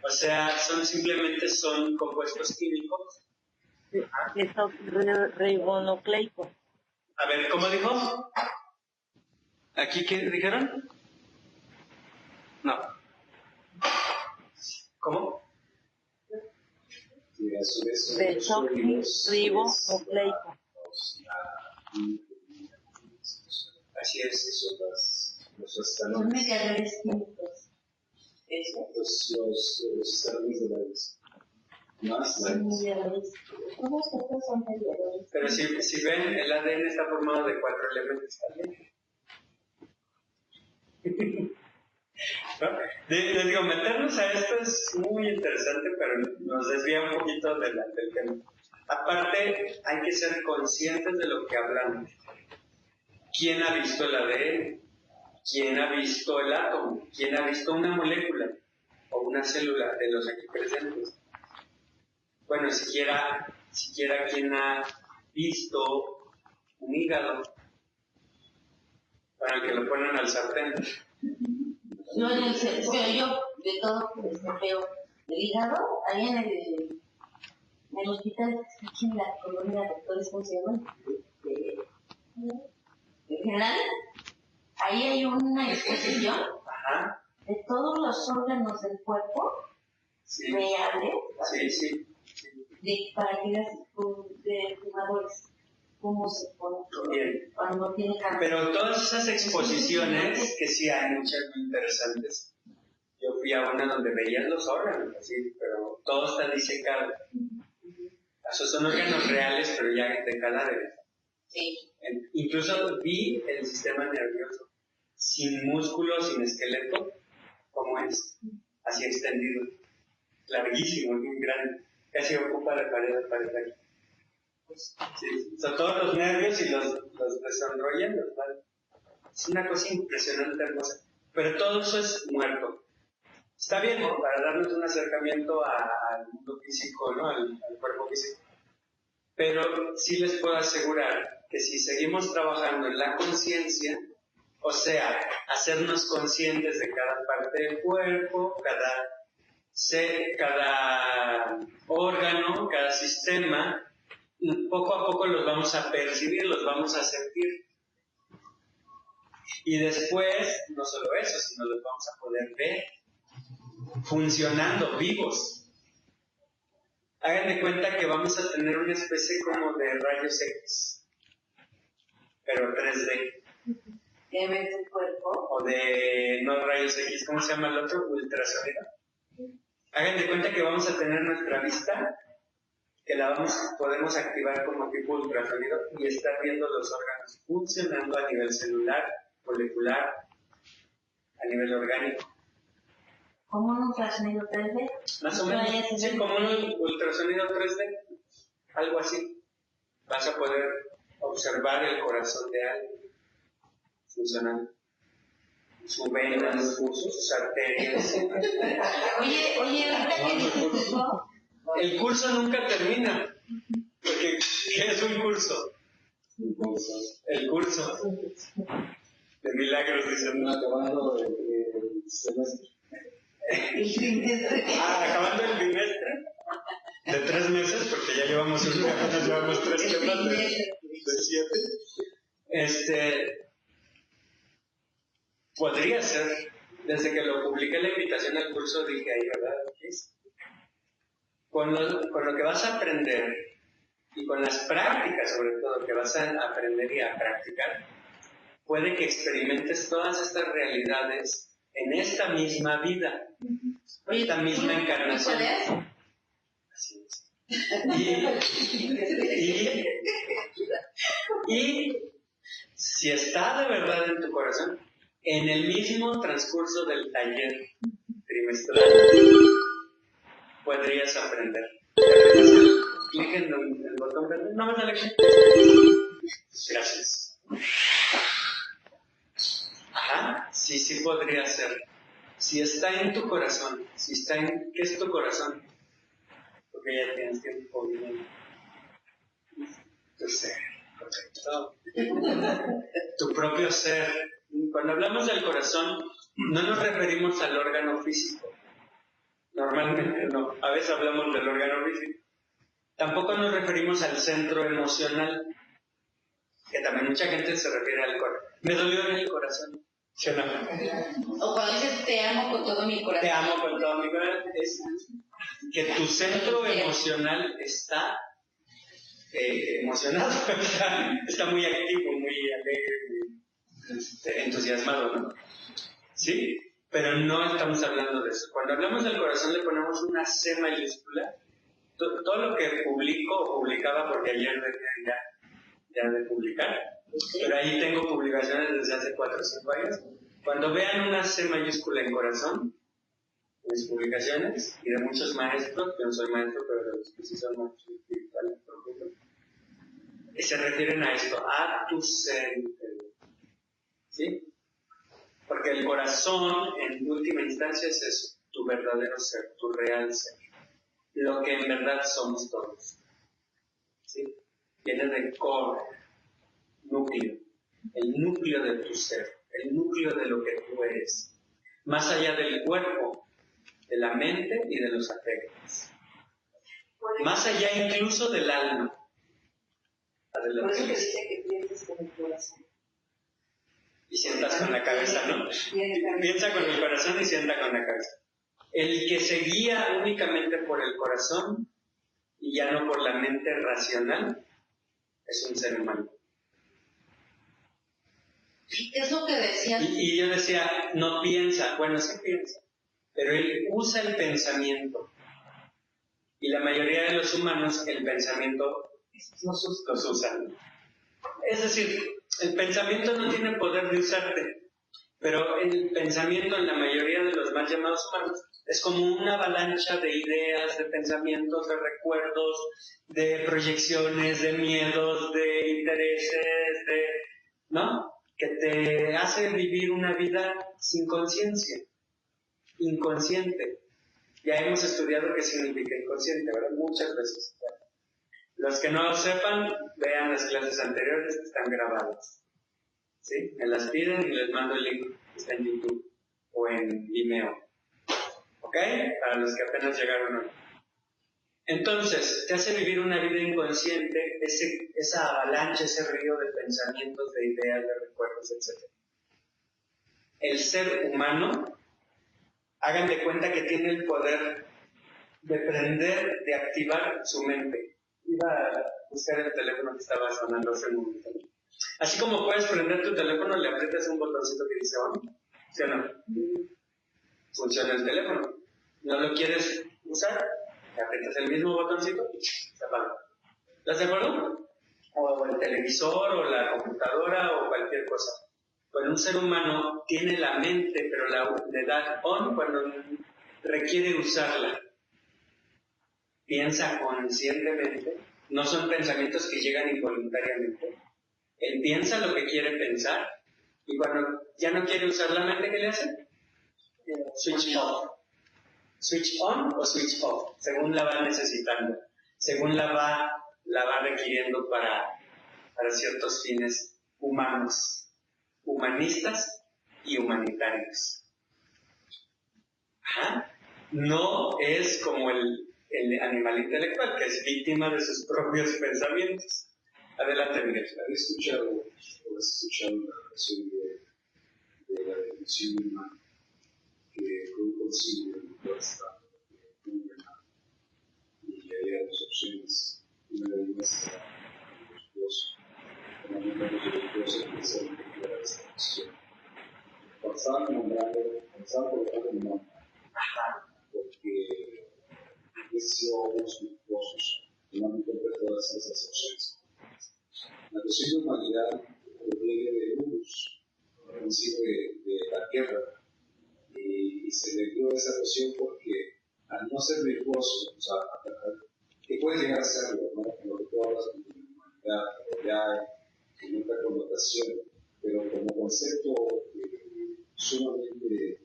O sea, simplemente son compuestos químicos. Desoxirribonucleico. A ver, ¿cómo dijo? ¿Aquí qué dijeron? No. ¿Cómo? Desoxirribonucleico. Así es. Los Son estanones. mediadores químicos. Eso. Los estanones de la más Son mediadores. Todos estos son mediadores. Pero si ven, el ADN está formado de 4 elementos también. ¿No? Les digo, meternos a esto es muy interesante, pero nos desvía un poquito del tema. Aparte, hay que ser conscientes de lo que hablamos. ¿Quién ha visto el ADN? ¿Quién ha visto el átomo? ¿Quién ha visto una molécula o una célula de los aquí presentes? Bueno, siquiera quien ha visto un hígado para el que lo ponen al sartén. Yo en el yo de todo veo el hígado, ahí en el hospital, aquí en la colonia Doctores, ¿cómo se llama? En general, ahí hay una exposición Ajá. de todos los órganos del cuerpo Sí. reales, Sí. para que veas de fumadores cómo se pone Bien. cuando tiene cáncer. Pero todas esas exposiciones, que sí hay muchas muy interesantes, yo fui a una donde veían los órganos, así, pero todo está disecado. Esos son órganos reales, pero ya de cadáveres. Sí. Incluso vi el sistema nervioso, sin músculo, sin esqueleto, como es, así extendido, larguísimo, muy grande, casi ocupa la pared aquí. Sí, son todos los nervios y los desenrollan, los van. Es una cosa impresionante, hermosa. Pero todo eso es muerto. Está bien, ¿no? Para darnos un acercamiento al mundo físico, ¿no? Al cuerpo físico. Pero sí les puedo asegurar que si seguimos trabajando en la conciencia, o sea, hacernos conscientes de cada parte del cuerpo, cada órgano, cada sistema, poco a poco los vamos a percibir, los vamos a sentir. Y después, no solo eso, sino los vamos a poder ver funcionando, vivos. Hagan de cuenta que vamos a tener una especie como de rayos X, pero 3D. Que ves el cuerpo. O de, no rayos X, ¿cómo se llama el otro? Ultrasonido. Hagan de cuenta que vamos a tener nuestra vista, que podemos activar como tipo ultrasonido y estar viendo los órganos funcionando a nivel celular, molecular, a nivel orgánico. ¿Como un ultrasonido 3D? Más o menos, sí, como un ultrasonido 3D, algo así. Vas a poder observar el corazón de alguien funcionando. Sus venas, sus arterias. Oye, ahorita que dices eso, El curso nunca termina. Porque, ¿qué es un curso? El curso de milagros, dicen. Acabando el semestre. Acabando el bimestre de 3 meses, porque ya llevamos 3 temas de 7. Podría ser. Desde que lo publiqué la invitación al curso dije ahí, ¿verdad? Con lo que vas a aprender y con las prácticas, sobre todo, que vas a aprender y a practicar, puede que experimentes todas estas realidades en esta misma vida, esta misma encarnación. Así es. Y si está de verdad en tu corazón, en el mismo transcurso del taller trimestral, podrías aprender. Clic en el botón verde. No me sale clic. Gracias. Ajá, sí podría ser. Si está en tu corazón, ¿qué es tu corazón? Porque ya tienes tiempo viviendo. Tu ser, correcto. Tu propio ser. Cuando hablamos del corazón, no nos referimos al órgano físico. Normalmente no. A veces hablamos del órgano físico. Tampoco nos referimos al centro emocional, que también mucha gente se refiere al corazón. Me dolió en el corazón. ¿Sí o no? O cuando dices te amo con todo mi corazón. Te amo con todo mi corazón. Es que tu centro emocional está emocionado, está muy activo, muy alegre, muy entusiasmado, ¿no? ¿Sí? Pero no estamos hablando de eso. Cuando hablamos del corazón le ponemos una C mayúscula. Todo lo que publico o publicaba, porque ayer dejé ya de publicar, pero ahí tengo publicaciones desde hace 4 o 5 años. Cuando vean una C mayúscula en corazón, mis publicaciones, y de muchos maestros, yo no soy maestro, pero de los que sí son maestros espirituales profundos, se refieren a esto, a tu ser interior. ¿Sí? Porque el corazón, en última instancia, es eso, tu verdadero ser, tu real ser. Lo que en verdad somos todos. ¿Sí? Viene de core, núcleo, el núcleo de tu ser, el núcleo de lo que tú eres, más allá del cuerpo, de la mente y de los afectos, más allá incluso del alma. Por eso te dice que pienses con el corazón. Y sientas con la cabeza, ¿no? Piensa con el corazón y sienta con la cabeza. El que se guía únicamente por el corazón y ya no por la mente racional es un ser humano. ¿Qué es lo que decías? Y yo decía, no piensa, bueno, sí piensa, pero él usa el pensamiento. Y la mayoría de los humanos el pensamiento los usan. Es decir, el pensamiento no tiene poder de usarte, pero el pensamiento en la mayoría de los mal llamados humanos es como una avalancha de ideas, de pensamientos, de recuerdos, de proyecciones, de miedos, de intereses, ¿no? Que te hace vivir una vida sin conciencia, inconsciente. Ya hemos estudiado qué significa inconsciente, ¿verdad? Muchas veces. Los que no lo sepan, vean las clases anteriores que están grabadas. ¿Sí? Me las piden y les mando el link, está en YouTube o en Vimeo. ¿Ok? Para los que apenas llegaron hoy. Entonces, te hace vivir una vida inconsciente, esa avalancha, ese río de pensamientos, de ideas, de recuerdos, etc. El ser humano, hagan de cuenta que tiene el poder de prender, de activar su mente. Iba a buscar el teléfono que estaba sonando hace un momento. Así como puedes prender tu teléfono, le aprietas un botoncito que dice on, ¿sí o no? Funciona el teléfono. ¿No lo quieres usar? Le aprietas el mismo botoncito y se apaga. ¿Estás de acuerdo? O el televisor, o la computadora, o cualquier cosa. Bueno, un ser humano tiene la mente, pero le da on cuando requiere usarla. Piensa conscientemente, no son pensamientos que llegan involuntariamente. Él piensa lo que quiere pensar y cuando ya no quiere usar la mente, ¿qué le hace? Switch off. Switch on o switch off, según la va necesitando, según la va requiriendo para ciertos fines humanos, humanistas y humanitarios. Ajá. No es como el animal intelectual, que es víctima de sus propios pensamientos. Adelante, Miguel. ¿Has escuchado la relación de la definición humana que un concilio de Estado y había 2 opciones? Una de ellas era religioso, como no era religioso, especialmente que era esta cuestión. Pasaba colocando un nombre, porque somos virtuosos, no interpretó todas esas opciones. La cuestión de humanidad proviene de luz, principio de la tierra, y se le dio esa cuestión porque al no ser virtuoso, o sea, que puede llegar a serlo, ¿no? Lo que tú hablas de humanidad, ya en otra connotación, pero como concepto sumamente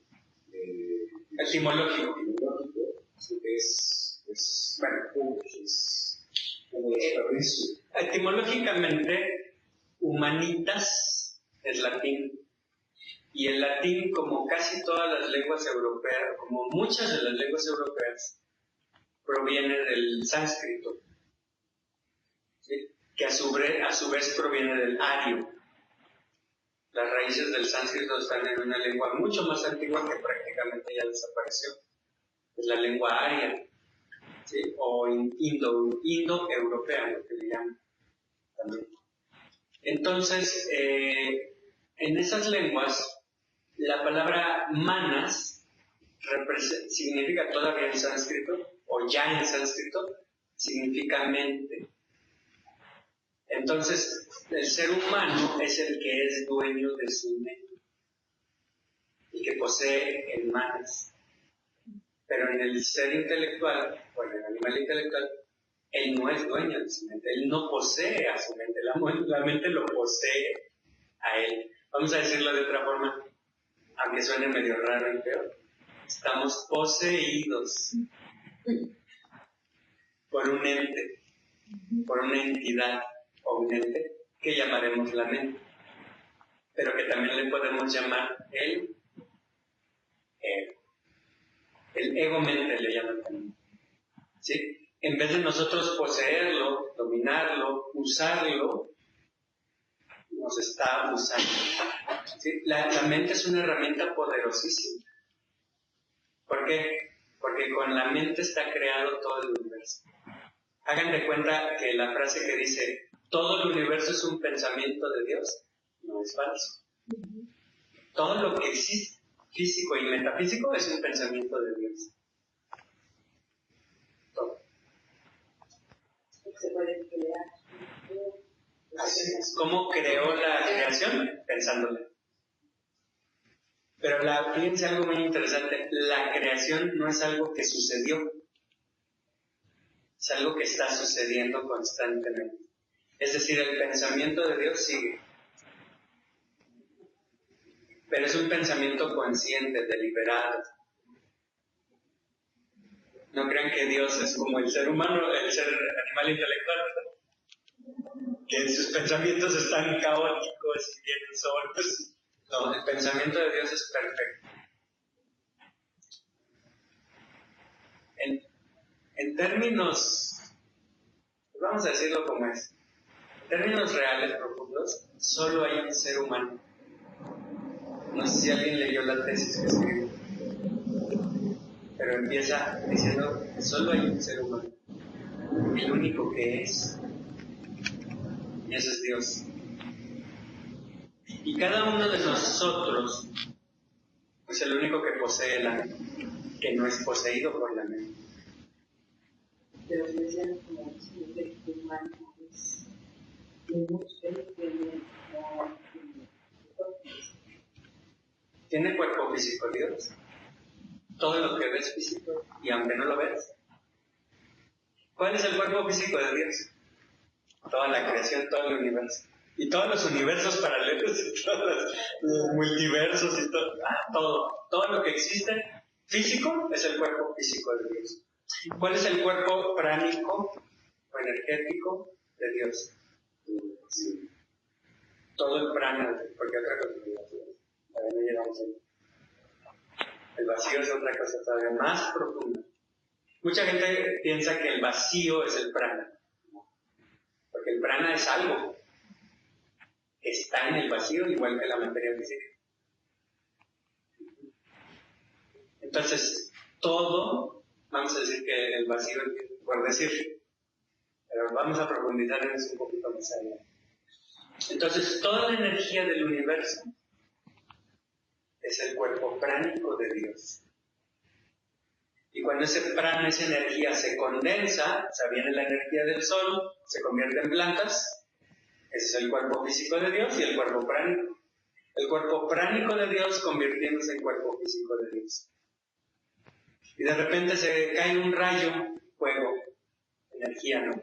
etimológico, es como desperdicio. Etimológicamente, humanitas es latín. Y el latín, como casi todas las lenguas europeas, como muchas de las lenguas europeas, proviene del sánscrito, ¿sí? Que a su vez proviene del ario. Las raíces del sánscrito están en una lengua mucho más antigua que prácticamente ya desapareció. Es la lengua aria, ¿sí? O indo-europea, lo que le llaman también. Entonces, en esas lenguas, la palabra manas significa todavía en sánscrito, o ya en sánscrito, significa mente. Entonces, el ser humano es el que es dueño de su mente, el que posee el manas. Pero en el ser intelectual, o en el animal intelectual, él no es dueño de su mente, él no posee a su mente, la mente lo posee a él. Vamos a decirlo de otra forma, aunque suene medio raro y peor. Estamos poseídos por un ente, por una entidad o un ente que llamaremos la mente, pero que también le podemos llamar el ego. El ego-mente le llaman también. ¿Sí? En vez de nosotros poseerlo, dominarlo, usarlo, nos está usando. ¿Sí? La mente es una herramienta poderosísima. ¿Por qué? Porque con la mente está creado todo el universo. Hagan de cuenta que la frase que dice todo el universo es un pensamiento de Dios, no es falso. Todo lo que existe, físico y metafísico, es un pensamiento de Dios. Todo. Se puede crear. Así es. ¿Cómo creó la creación? Pensándola. Pero fíjense algo muy interesante, la creación no es algo que sucedió, es algo que está sucediendo constantemente. Es decir, el pensamiento de Dios sigue, pero es un pensamiento consciente, deliberado. No crean que Dios es como el ser humano, el ser animal intelectual, ¿verdad? Que sus pensamientos están caóticos y vienen solos. No, el pensamiento de Dios es perfecto. En términos, vamos a decirlo como es, en términos reales, profundos, solo hay un ser humano. No sé si alguien leyó la tesis que escribí, pero empieza diciendo que solo hay un ser humano, el único que es, y ese es Dios. Y cada uno de nosotros es el único que posee la mente, que no es poseído por la mente. Pero se decían como si el humano es Tiene cuerpo físico Dios. Todo lo que ves físico, y aunque no lo ves. ¿Cuál es el cuerpo físico de Dios? Toda la creación, todo el universo. Y todos los universos paralelos, y todos los multiversos, y todo lo que existe físico es el cuerpo físico de Dios. ¿Cuál es el cuerpo pránico o energético de Dios? Sí. Todo el prana, porque otra cosa todavía no llegamos ahí. El vacío es otra cosa todavía más profunda. Mucha gente piensa que el vacío es el prana, porque el prana es algo que está en el vacío, igual que la materia física. Entonces, todo, vamos a decir que el vacío, por decir, pero vamos a profundizar en eso un poquito más allá. Entonces, toda la energía del universo es el cuerpo pránico de Dios. Y cuando ese prana, esa energía se condensa, o sea, viene la energía del sol, se convierte en plantas, ese es el cuerpo físico de Dios y el cuerpo pránico. El cuerpo pránico de Dios convirtiéndose en cuerpo físico de Dios. Y de repente se cae un rayo, fuego, energía, ¿no?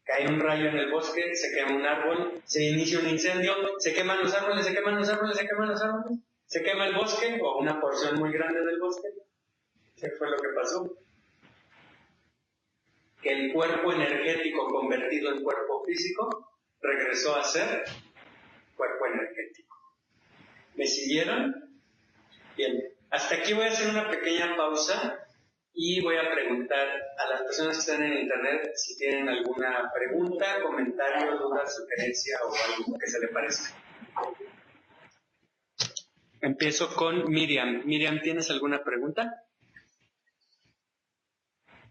Cae un rayo en el bosque, se quema un árbol, se inicia un incendio, se queman los árboles, se queman los árboles, se queman los árboles, se quema el bosque o una porción muy grande del bosque. ¿Qué fue lo que pasó? Que el cuerpo energético convertido en cuerpo físico regresó a ser cuerpo energético. ¿Me siguieron? Bien. Hasta aquí voy a hacer una pequeña pausa y voy a preguntar a las personas que están en internet si tienen alguna pregunta, comentario, duda, sugerencia o algo que se le parezca. Empiezo con Miriam. Miriam, ¿tienes alguna pregunta?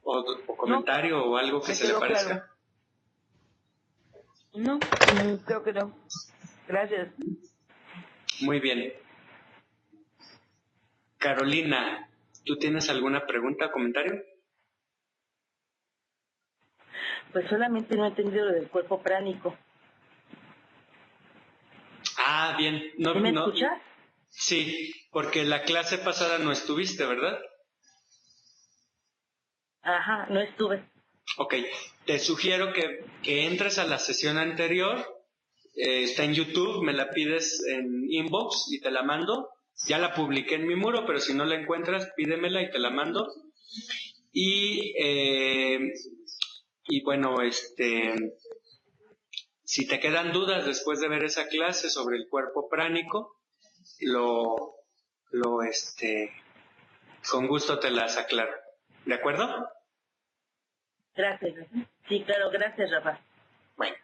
¿O comentario o algo que se le parezca? Claro. No, creo que no. Gracias. Muy bien. Carolina, ¿tú tienes alguna pregunta o comentario? Pues solamente no he entendido lo del cuerpo pránico. Ah, bien. No, ¿Sí me no. escuchas? Sí, porque la clase pasada no estuviste, ¿verdad? Ajá, no estuve. Ok, te sugiero que entres a la sesión anterior, está en YouTube, me la pides en inbox y te la mando. Ya la publiqué en mi muro, pero si no la encuentras, pídemela y te la mando. Y bueno, si te quedan dudas después de ver esa clase sobre el cuerpo pránico, con gusto te las aclaro. ¿De acuerdo? Gracias. Sí, claro, gracias, Rafa. Bueno,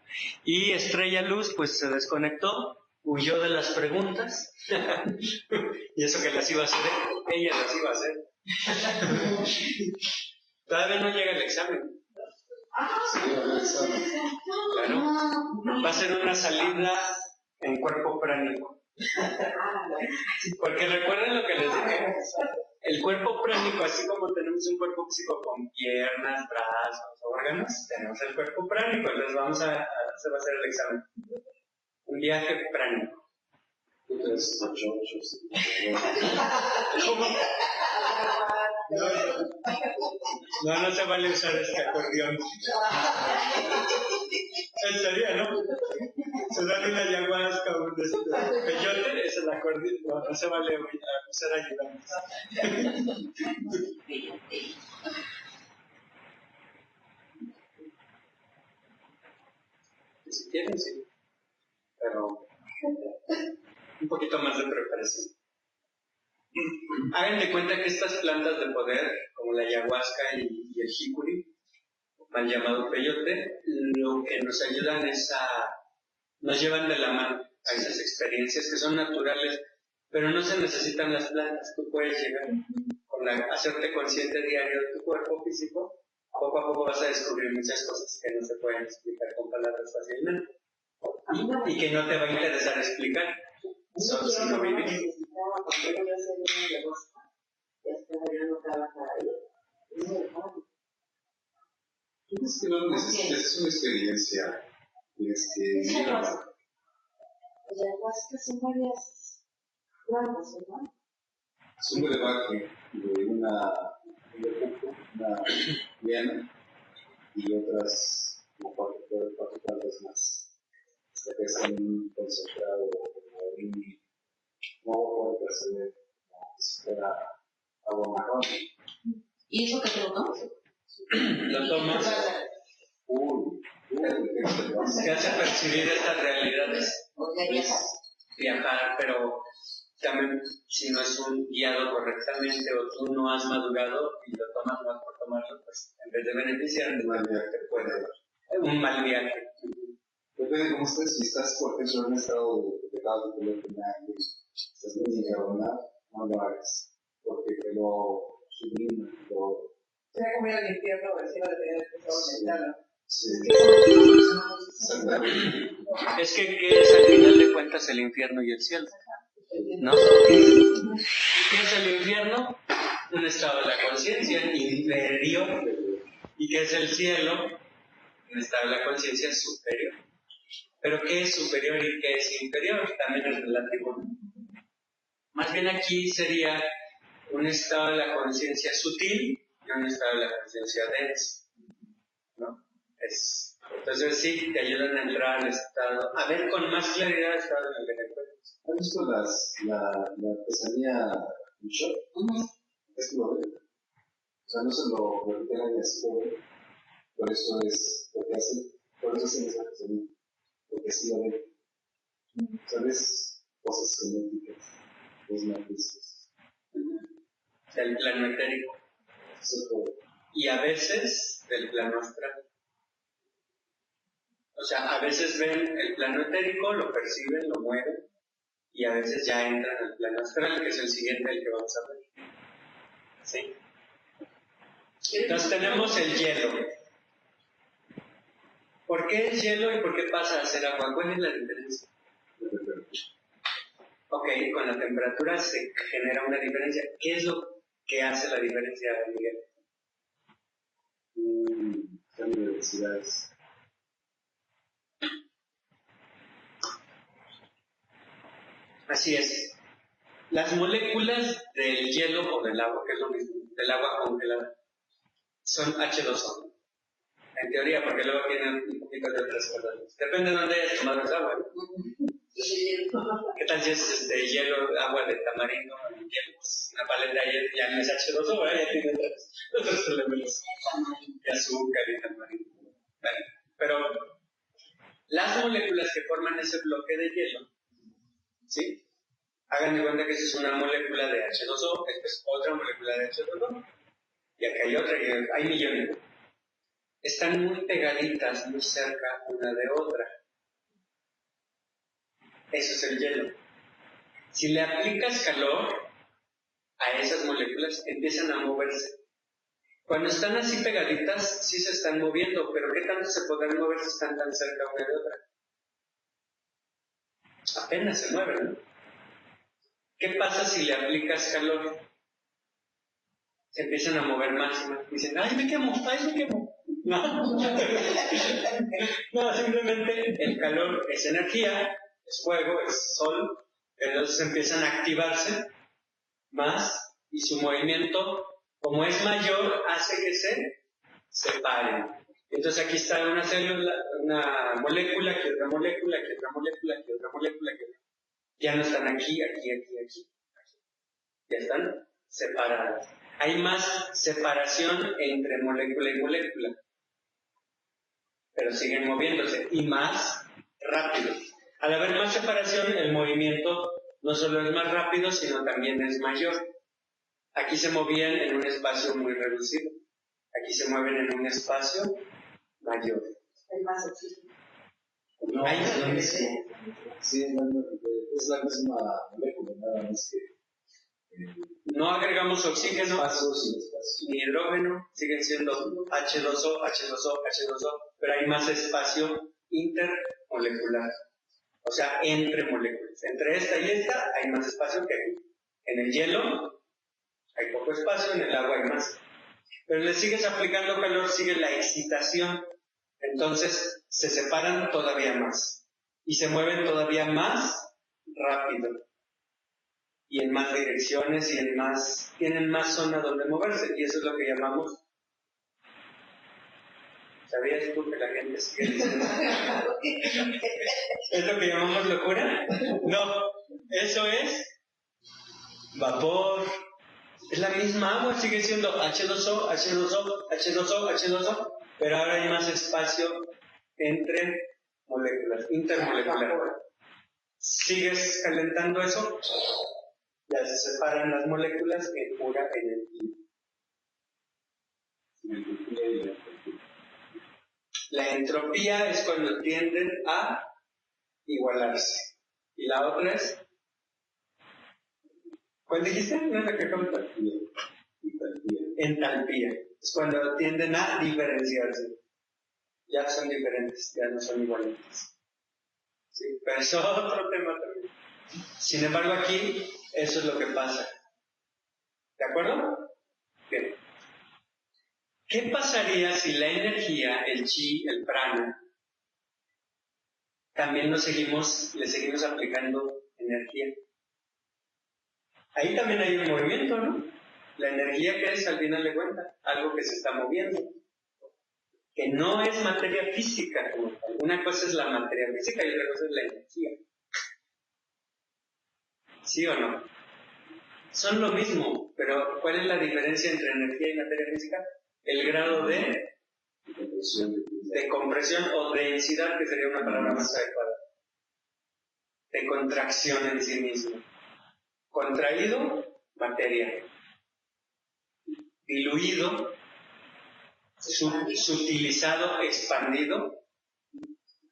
y Estrella Luz pues se desconectó, huyó de las preguntas, y eso que las iba a hacer, ella las iba a hacer. Todavía no llega el examen. Claro, va a ser una salida en cuerpo pránico. Porque recuerden lo que les dije, el cuerpo pránico, así como tenemos un cuerpo físico con piernas, brazos, órganos, tenemos el cuerpo pránico, entonces se va a hacer el examen. Un viaje pránico. ¿Cómo? No se vale usar este acordeón. En serio, ¿no? Se da una ayahuasca, un peyote, es el acordeón. No se vale usar ayudantes. Si quieren, sí. Pero un poquito más de preparación. Hagan de cuenta que estas plantas de poder, como la ayahuasca y el jicuri, mal llamado peyote, lo que nos ayudan nos llevan de la mano a esas experiencias que son naturales, pero no se necesitan las plantas. Tú puedes llegar hacerte consciente diario de tu cuerpo físico, poco a poco vas a descubrir muchas cosas que no se pueden explicar con palabras fácilmente y que no te va a interesar explicar, solo si no vivir. Es que no necesitas, es una experiencia. Tienes que vivirla. Las ayahuasca son varias plantas, ¿verdad? Es un brebaje de una liana y otras como cuatro plantas más. Hasta que es un concentrado como puede percibir como si fuera agua marrón. ¿Y eso que te lo tomas? Lo tomas. Te hace percibir estas realidades. Viajar, pero también si no es un guiado correctamente o tú no has madurado y lo tomas más por tomarlo, pues en vez de beneficiarte, te puede dar un mal viaje. Depende de cómo estés, si estás, por ejemplo, en un estado de pecado, estás muy encabronado, no lo hagas, porque te lo sublima, Será como ir al infierno encima de tener el estado mental. Sí. Es que ¿qué es al final de cuentas el infierno y el cielo? ¿No? ¿Qué es el infierno? Un estado de la conciencia inferior. ¿Y qué es el cielo? Un estado de la conciencia superior. Pero ¿qué es superior y qué es inferior? También es relativo. Más bien aquí sería un estado de la conciencia sutil y un estado de la conciencia densa, ¿no? Entonces sí, te ayudan a entrar al estado, a ver con más claridad el estado en el que te encuentras. ¿Has visto la artesanía Bouchot? Es que lo ven. O sea, no se lo repiten a así lo ven. Por eso hacen esa artesanía. Porque así lo ven. ¿Sabes? cosas genéticas, los matrices. Del plano etérico. Y a veces del plano astral. O sea, a veces ven el plano etérico, lo perciben, lo mueven, y a veces ya entran al plano astral, que es el siguiente del que vamos a ver. ¿Sí? Entonces tenemos el hielo. ¿Por qué el hielo y por qué pasa a ser agua? ¿Cuál es la diferencia? Ok, con la temperatura se genera una diferencia. ¿Qué es lo que hace la diferencia, Miguel? Cambio de densidades. Así es. Las moléculas del hielo o del agua, que es lo mismo, del agua congelada, son H2O. En teoría, porque luego tienen un poquito de otras cosas. Depende de dónde hayas tomado esa agua. ¿Qué tal si es hielo, agua de tamarindo, hielo? Una paleta ya no es H2O, ¿verdad? Ya tiene otros elementos. De azúcar y tamarindo. ¿Vale? Pero las moléculas que forman ese bloque de hielo, ¿sí? Hagan de cuenta que esa es una molécula de H2O, esta es otra molécula de H2O, y acá hay otra, y hay millones. Están muy pegaditas, muy cerca una de otra. Eso es el hielo. Si le aplicas calor a esas moléculas, empiezan a moverse. Cuando están así pegaditas, sí se están moviendo, pero ¿qué tanto se podrán mover si están tan cerca una de otra? Apenas se mueven, ¿no? ¿Qué pasa si le aplicas calor? Se empiezan a mover más y más. Dicen, ¡ay, me quemo! ¡Ay, me quemo! No. No, simplemente el calor es energía, es fuego, es sol, entonces empiezan a activarse más y su movimiento, como es mayor, hace que se separen. Entonces aquí está una célula, una molécula, que otra molécula, que otra molécula, que otra molécula, que otra. Ya no están aquí. Ya están separadas. Hay más separación entre molécula y molécula, pero siguen moviéndose y más rápido. Al haber más separación, el movimiento no solo es más rápido, sino también es mayor. Aquí se movían en un espacio muy reducido. Aquí se mueven en un espacio mayor. Hay más oxígeno. No, es lo mismo. Sí, es la misma molécula, nada más que No agregamos oxígeno espacios y espacios. ni hidrógeno, siguen siendo H2O, pero hay más espacio intermolecular. O sea, entre moléculas. Entre esta y esta hay más espacio que aquí. En el hielo hay poco espacio, en el agua hay más. Pero le sigues aplicando calor, sigue la excitación. Entonces se separan todavía más. Y se mueven todavía más rápido. Y en más direcciones y tienen más zona donde moverse. Y eso es lo que llamamos. ¿Sabías tú que la gente sigue diciendo? ¿Es lo que llamamos locura? No, eso es vapor. Es la misma agua, sigue siendo H2O, pero ahora hay más espacio entre moléculas, intermolecular. Sigues calentando eso, ya se separan las moléculas en pura energía. La entropía es cuando tienden a igualarse. Y la otra es, ¿cuál dijiste? No es la que acabo de entalpía. Es cuando tienden a diferenciarse. Ya son diferentes, ya no son iguales. ¿Sí? Pero eso es otro tema también. Sin embargo, aquí, eso es lo que pasa. ¿De acuerdo? Bien. ¿Qué pasaría si la energía, el chi, el prana, también le seguimos aplicando energía? Ahí también hay un movimiento, ¿no? La energía que es, al final de cuentas, algo que se está moviendo. Que no es materia física como tal. Una cosa es la materia física y otra cosa es la energía. ¿Sí o no? Son lo mismo, pero ¿cuál es la diferencia entre energía y materia física? El grado de compresión o densidad, que sería una palabra más adecuada. de contracción en sí mismo. Contraído, materia. Diluido, sutilizado, expandido,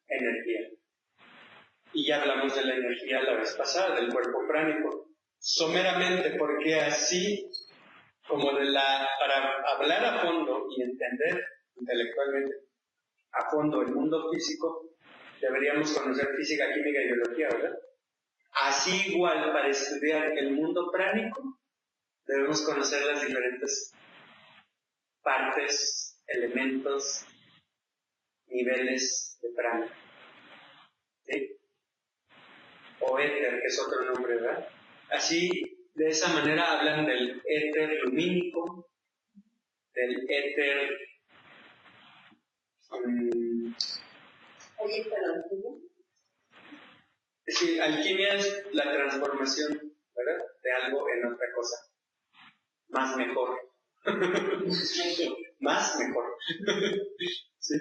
energía. Y ya hablamos de la energía la vez pasada, del cuerpo pránico. Someramente, porque así como para hablar a fondo y entender intelectualmente a fondo el mundo físico, deberíamos conocer física, química y biología, ¿verdad? Así igual, para estudiar el mundo pránico, debemos conocer las diferentes partes, elementos, niveles de prana. ¿Sí? O éter, que es otro nombre, ¿verdad? Así, de esa manera hablan del éter lumínico, del éter... Oye, pero sí, alquimia es la transformación, ¿verdad?, de algo en otra cosa. Más mejor. Más mejor. ¿Sí?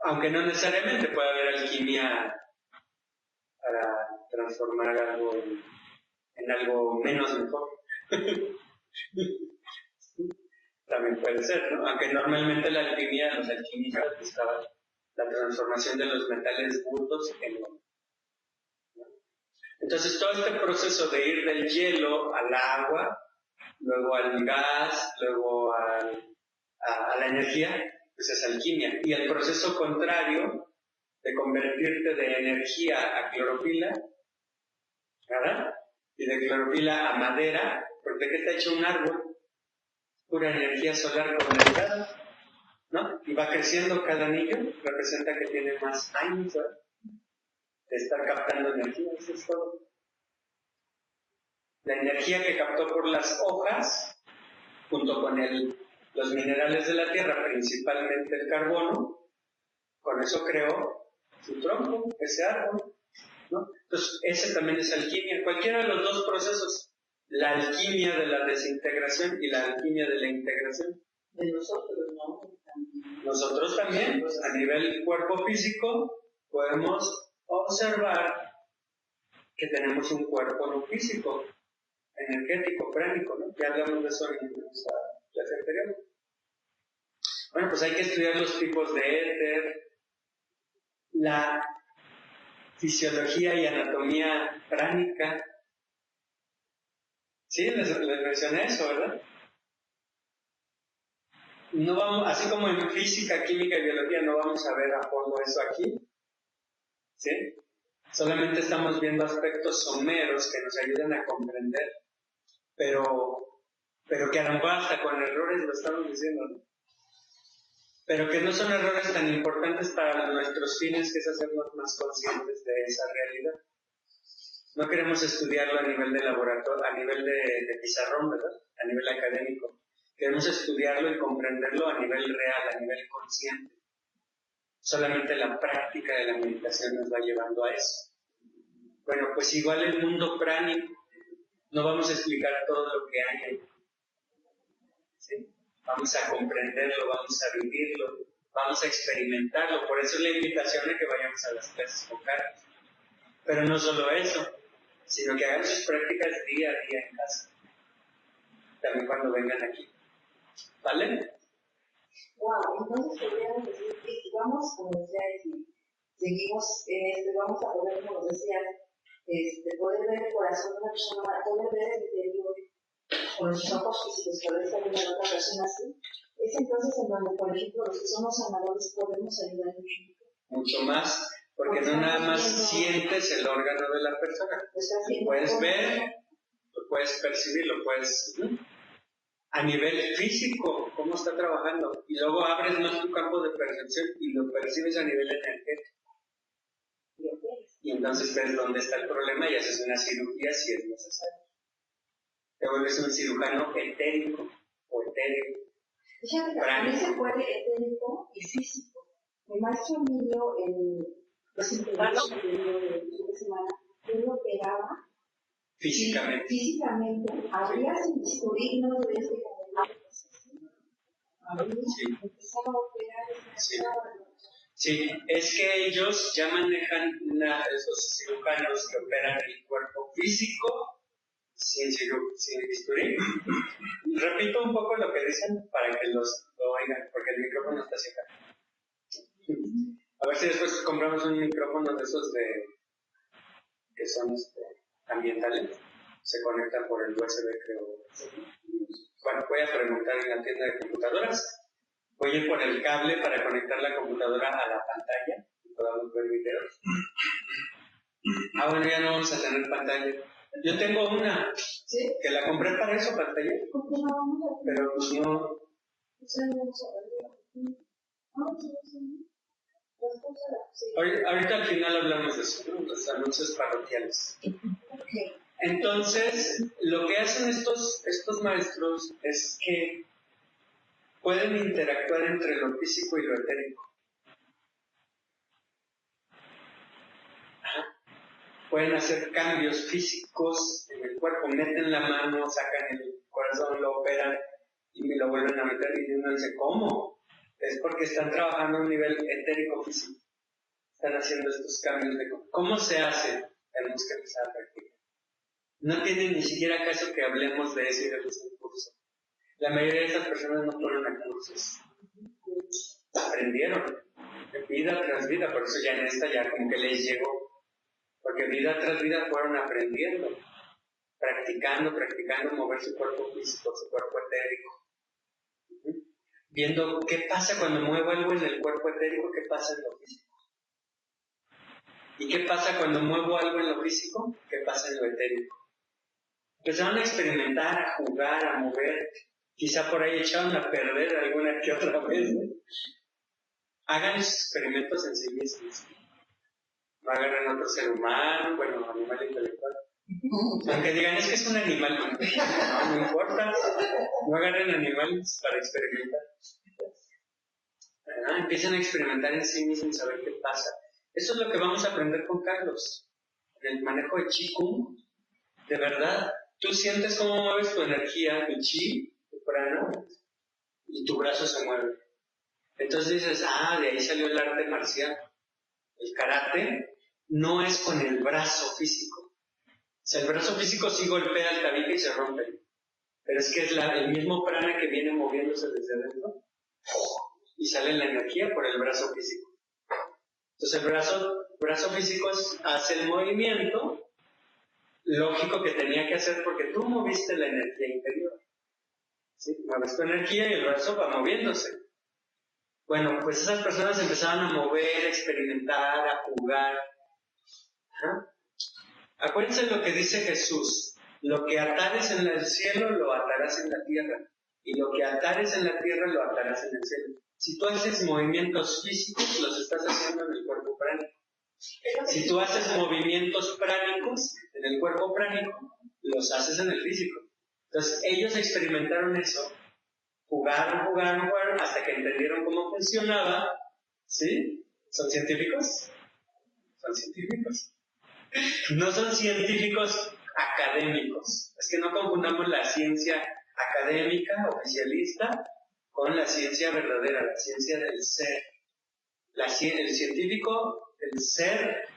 Aunque no necesariamente puede haber alquimia para transformar algo en algo menos mejor. También puede ser, ¿no? Aunque normalmente la alquimia, los alquimistas buscaban la transformación de los metales brutos en oro. Entonces todo este proceso de ir del hielo al agua, luego al gas, luego a la energía, pues es alquimia. Y el proceso contrario de convertirte de energía a clorofila, ¿verdad? Y de clorofila a madera, porque ¿de qué está hecho un árbol? Pura energía solar condensada, ¿no? Y va creciendo cada anillo, representa que tiene más años, ¿verdad?, de estar captando energía, eso es todo. La energía que captó por las hojas, junto con los minerales de la tierra, principalmente el carbono, con eso creó su tronco, ese árbol, ¿no? Entonces, ese también es alquimia. Cualquiera de los dos procesos, la alquimia de la desintegración y la alquimia de la integración. de nosotros, ¿no? Nosotros también, pues, a nivel cuerpo físico, podemos observar que tenemos un cuerpo no físico, energético, pránico, ¿no? Ya hablamos de eso en nuestra clase anterior. Bueno, pues hay que estudiar los tipos de éter, la fisiología y anatomía pránica. Sí, les mencioné eso, ¿verdad? No vamos, así como en física, química y biología no vamos a ver a fondo eso aquí, ¿sí? Solamente estamos viendo aspectos someros que nos ayudan a comprender, pero que a lo mejor hasta con errores lo estamos diciendo, ¿no? Pero que no son errores tan importantes para nuestros fines, que es hacernos más conscientes de esa realidad. No queremos estudiarlo a nivel de laboratorio, a nivel de pizarrón, ¿verdad?, a nivel académico. Queremos estudiarlo y comprenderlo a nivel real, a nivel consciente. Solamente la práctica de la meditación nos va llevando a eso. Bueno, pues igual el mundo pránico, no vamos a explicar todo lo que hay ahí, ¿sí? Vamos a comprenderlo, vamos a vivirlo, vamos a experimentarlo. Por eso es la invitación de que vayamos a las clases con Carlos. Pero no solo eso, sino que hagan sus prácticas día a día en casa. También cuando vengan aquí. ¿Vale? Wow, entonces podríamos decir que si vamos, como decía, si seguimos en esto, vamos a poder, como nos decía, poder ver el corazón de una persona, poder ver el interior con los ojos físicos, poder estar en otra persona así. Es entonces en donde, por ejemplo, los que somos sanadores podemos ayudar mucho. Mucho más, porque no nada más sientes el órgano de la persona. Lo puedes ver, lo puedes percibir, lo puedes... a nivel físico, cómo está trabajando, y luego abres más tu campo de percepción y lo percibes a nivel energético. Y entonces ves dónde está el problema y haces una cirugía si es necesario. Te vuelves un cirujano etérico o etéreo. Fíjate que también se puede etérico y físico. Mi maestro Emilio, los integrantes del fin de semana, él lo pegaba físicamente. Físicamente, habría sin bisturí, no debes de comer. Sí. Empezaba a operar. Sí. Sí, es que ellos ya manejan esos cirujanos que operan el cuerpo físico sin bisturí. Repito un poco lo que dicen para que lo oigan, porque el micrófono está cerca. A ver si después compramos un micrófono de esos que son ambientales. Se conecta por el USB, creo. Bueno, voy a preguntar en la tienda de computadoras. Voy a ir por el cable para conectar la computadora a la pantalla y podamos ver videos. Bueno, ya no vamos a tener pantalla. Yo tengo una, ¿Sí? que la compré para eso, pantalla. ¿Por qué no vamos a ver? Pero pues no. Ahorita al final hablamos de eso, ¿no? Los anuncios parroquiales. Okay. Entonces, lo que hacen estos maestros es que pueden interactuar entre lo físico y lo etérico. Pueden hacer cambios físicos en el cuerpo, meten la mano, sacan el corazón, lo operan y lo vuelven a meter y uno dice, ¿cómo? Es porque están trabajando a un nivel etérico físico. Están haciendo estos cambios de cómo se hace. Tenemos que empezar a practicar. No tiene ni siquiera caso que hablemos de eso y de un curso. La mayoría de esas personas no fueron a cursos. Aprendieron de vida tras vida, por eso ya en esta ya como que les llegó. Porque vida tras vida fueron aprendiendo, practicando, mover su cuerpo físico, su cuerpo etérico. Viendo qué pasa cuando muevo algo en el cuerpo etérico, qué pasa en lo físico. ¿Y qué pasa cuando muevo algo en lo físico? ¿Qué pasa en lo etérico? Empezaron a experimentar, a jugar, a mover. Quizá por ahí echaron a perder alguna que otra vez. Hagan experimentos en sí mismos. No agarren otro ser humano, bueno, animal intelectual. Aunque digan, es que es un animal. No importa. No agarren animales para experimentar. Empiezan a experimentar en sí mismos, a ver qué pasa. Eso es lo que vamos a aprender con Carlos. En el manejo de Qigong, de verdad, tú sientes cómo mueves tu energía, tu chi, tu prana, y tu brazo se mueve. Entonces dices, de ahí salió el arte marcial. El karate no es con el brazo físico. O sea, el brazo físico sí golpea el tabique y se rompe. Pero es que es el mismo prana que viene moviéndose desde adentro y sale la energía por el brazo físico. Entonces el brazo físico hace el movimiento lógico que tenía que hacer porque tú moviste la energía interior. ¿Sí? Mueves tu energía y el brazo va moviéndose. Bueno, pues esas personas empezaron a mover, a experimentar, a jugar. Acuérdense lo que dice Jesús. Lo que atares en el cielo, lo atarás en la tierra. Y lo que atares en la tierra, lo atarás en el cielo. Si tú haces movimientos físicos, los estás haciendo en el cuerpo pránico. Si tú haces movimientos pránicos en el cuerpo pránico, los haces en el físico. Entonces, ellos experimentaron eso. Jugaron, hasta que entendieron cómo funcionaba. ¿Sí? ¿Son científicos? Son científicos. No son científicos académicos. Es que no confundamos la ciencia académica, oficialista, con la ciencia verdadera, la ciencia del ser. El científico, el ser,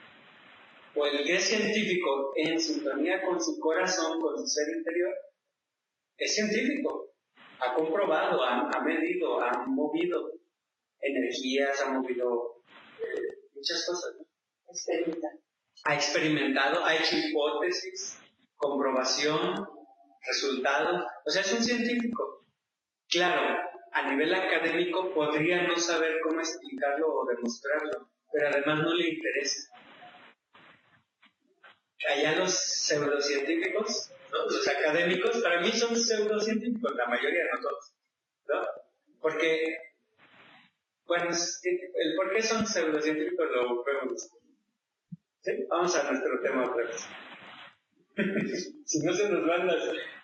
o el que es científico en sintonía con su corazón, con su ser interior, es científico. Ha comprobado, ha medido, ha movido energías, ha movido muchas cosas, ¿no? Ha experimentado, ha hecho hipótesis, comprobación, resultados. O sea, es un científico. Claro, a nivel académico podría no saber cómo explicarlo o demostrarlo, pero además no le interesa. Allá los pseudocientíficos, ¿no? Los académicos, para mí son pseudocientíficos, la mayoría, no todos, ¿no? Porque, bueno, el por qué son pseudocientíficos lo vemos. ¿Sí? Vamos a nuestro tema otra vez. Si no se nos van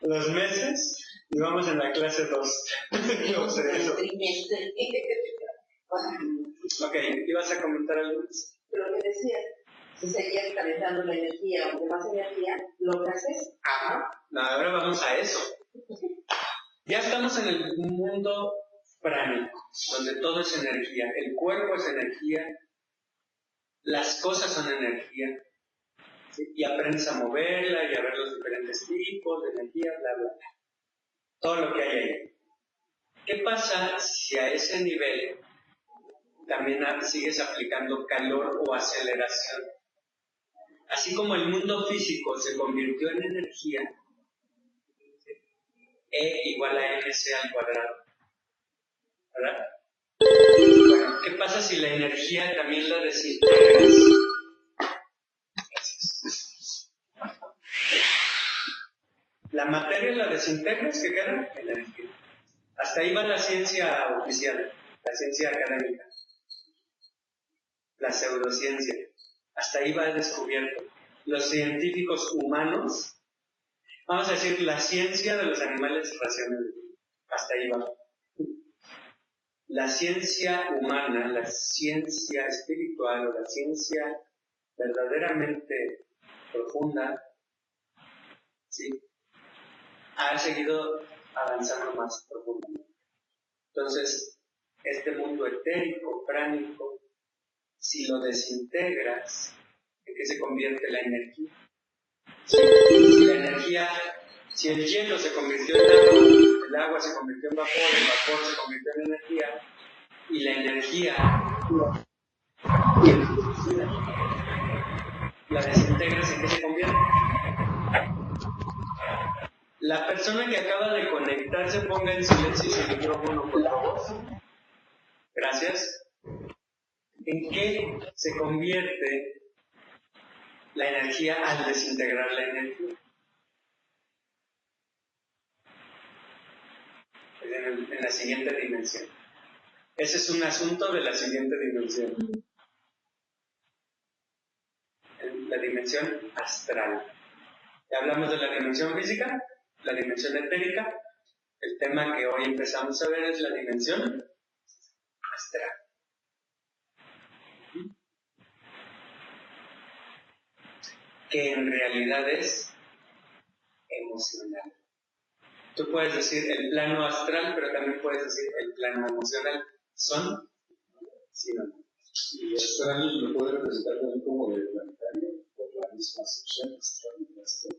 los meses y vamos en la clase 2. No sé eso. Ok, ¿ibas a comentar algo más? Lo que decía, si seguías calentando la energía o más energía, lo que haces. No, ahora vamos a eso. Ya estamos en el mundo pránico, donde todo es energía. El cuerpo es energía, las cosas son energía, ¿sí? Y aprendes a moverla y a ver los diferentes tipos de energía, bla, bla, bla. Todo lo que hay ahí. ¿Qué pasa si a ese nivel también sigues aplicando calor o aceleración? Así como el mundo físico se convirtió en energía, E igual a mc al cuadrado, ¿verdad? Bueno, ¿qué pasa si la energía también la desintegras? La materia la desintegras, ¿qué queda? Energía. Hasta ahí va la ciencia oficial, la ciencia académica, la pseudociencia. Hasta ahí va descubierto. Los científicos humanos, vamos a decir, la ciencia de los animales racionales, hasta ahí va. La ciencia humana, la ciencia espiritual o la ciencia verdaderamente profunda, ¿sí?, ha seguido avanzando más profundamente. Entonces, este mundo etérico, pránico, si lo desintegras, ¿en qué se convierte la energía? Si la energía, si el hielo se convirtió en agua, el agua se convirtió en vapor, el vapor se convirtió en energía, y la energía la desintegras, ¿en qué se convierte? La persona que acaba de conectarse, ponga en silencio su micrófono, por favor. Gracias. ¿En qué se convierte la energía al desintegrar la energía? En la siguiente dimensión. Ese es un asunto de la siguiente dimensión. En la dimensión astral. Ya hablamos de la dimensión física, la dimensión etérica. El tema que hoy empezamos a ver es la dimensión astral. Que en realidad es emocional. Tú puedes decir el plano astral, pero también puedes decir el plano emocional. Son sinónimos. Y astral lo puede representar también como de planetario, por la misma sección astral y astral.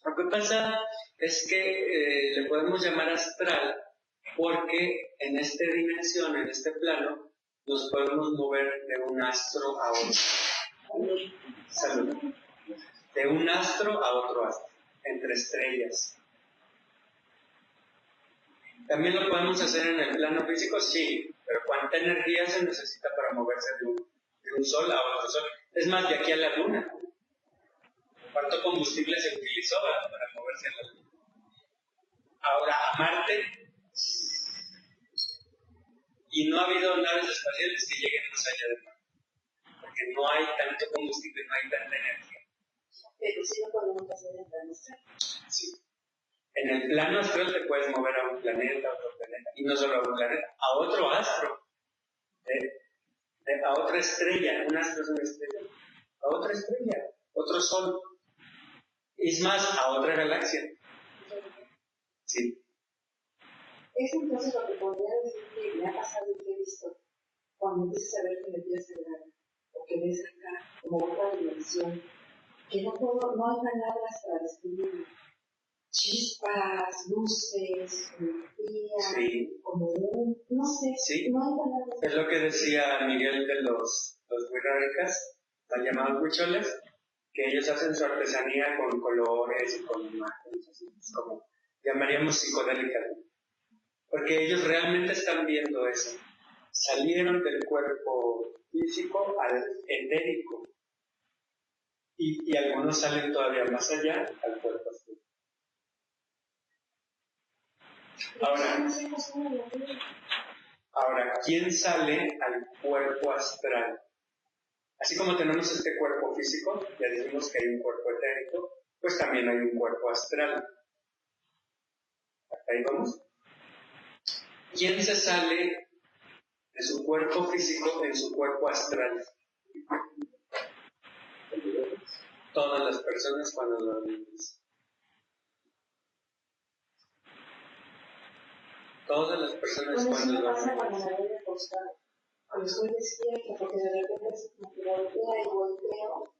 Lo que pasa es que le podemos llamar astral porque en esta dimensión, en este plano, nos podemos mover de un astro a otro. Salud. De un astro a otro astro, entre estrellas. ¿También lo podemos hacer en el plano físico? Sí, pero ¿cuánta energía se necesita para moverse de un sol a otro sol? Es más, de aquí a la luna. ¿Cuánto combustible se utilizó para moverse a la luna? Ahora, a Marte, y no ha habido naves espaciales que lleguen más allá de Marte, porque no hay tanto combustible, no hay tanta energía. Pero sí lo podemos hacer en el plano astral. Sí. En el plano astral te puedes mover a un planeta, a otro planeta, y no solo a un planeta, a otro astro, a otra estrella. Un astro es una estrella, a otra estrella, otro sol, es más, a otra galaxia. Sí. Es entonces lo que podría decir que me ha pasado y que he visto cuando empiezas a ver que me empiezas a ver, o que ves acá como otra dimensión, que no hay palabras para describirlo. Chispas, luces, energía, Sí. como no sé, Sí. no hay palabras. Es lo que decía Miguel de los Huirráricas, mal llamados huicholes, que ellos hacen su artesanía con colores y con imágenes, así, como llamaríamos psicodélica, porque ellos realmente están viendo eso. Salieron del cuerpo físico al etérico, y algunos salen todavía más allá al cuerpo astral. Ahora, ¿quién sale al cuerpo astral? Así como tenemos este cuerpo físico, ya dijimos que hay un cuerpo etérico, pues también hay un cuerpo astral. ¿Hasta ahí vamos? ¿Quién se sale de su cuerpo físico en su cuerpo astral? Todas las personas cuando dormimos. Todas las personas Bueno, sí cuando me pasa cuando dormimos. me voy a acostar, cuando estoy despierta, porque de repente así como que volteo y volteo.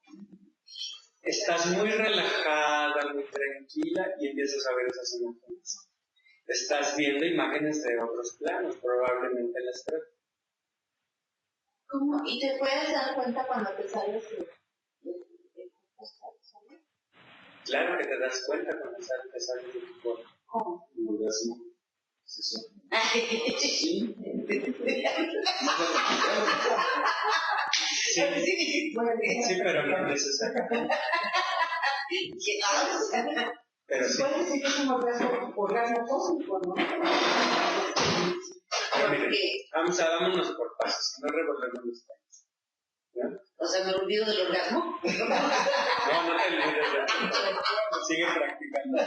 Estás muy relajada, muy tranquila y empiezas a ver esas imágenes. Estás viendo imágenes de otros planos, probablemente el astral. ¿Cómo? ¿Y te puedes dar cuenta cuando te sales de Claro que te das cuenta cuando te sales de tu cuerpo. ¿Cómo? Un orgasmo. Sí, sí. Sí. Sí, pero no necesariamente. Pero sí. Puede decir que es un orgasmo cósmico, ¿no? Pero miren, vámonos por pasos, no revolvemos los temas. ¿No? O sea, me olvido del orgasmo. No te olvides de eso. Sigue practicando.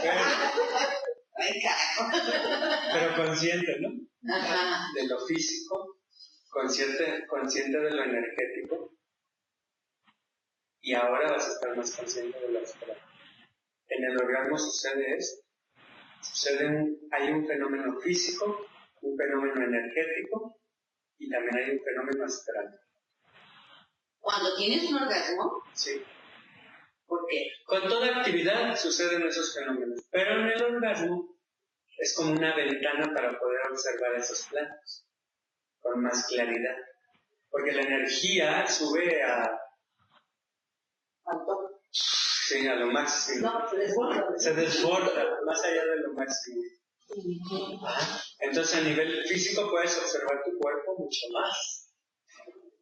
Pero consciente, ¿no? Ajá. De lo físico, consciente de lo energético. Y ahora vas a estar más consciente de lo astral. En el orgasmo sucede esto. Hay un fenómeno físico, un fenómeno energético y también hay un fenómeno astral. Cuando tienes un orgasmo, Sí. ¿por qué? Con toda actividad suceden esos fenómenos, pero en el orgasmo es como una ventana para poder observar esos planos con más claridad. Porque la energía sube ¿Cuánto? sí, a lo máximo. No, se desborda. Se desborda más allá de lo máximo. Entonces a nivel físico puedes observar tu cuerpo mucho más.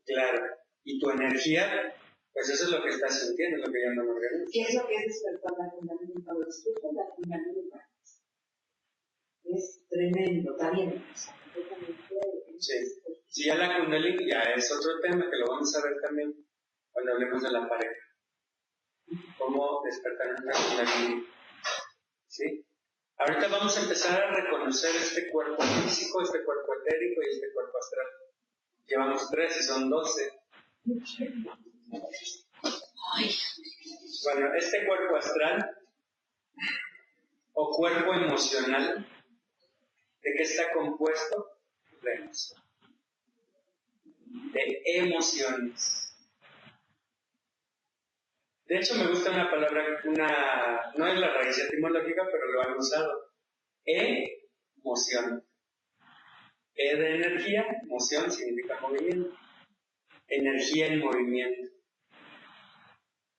Claro. Y tu energía, pues eso es lo que estás sintiendo, es lo que llaman organismo. ¿Qué es lo que es despertar la Kundalini? Cuando despiertas la Kundalini, es tremendo, está bien. Sí. Si ya la Kundalini ya es otro tema que lo vamos a ver también cuando hablemos de la pareja. Cómo despertar una Kundalini. ¿Sí? Ahorita vamos a empezar a reconocer este cuerpo físico, este cuerpo etérico y este cuerpo astral. Llevamos 3 y son 12. Bueno, este cuerpo astral o cuerpo emocional, ¿de qué está compuesto? De emoción. De emociones. De hecho, me gusta una palabra, no es la raíz etimológica, pero lo han usado. Emoción. E de energía, moción significa movimiento. Energía en movimiento.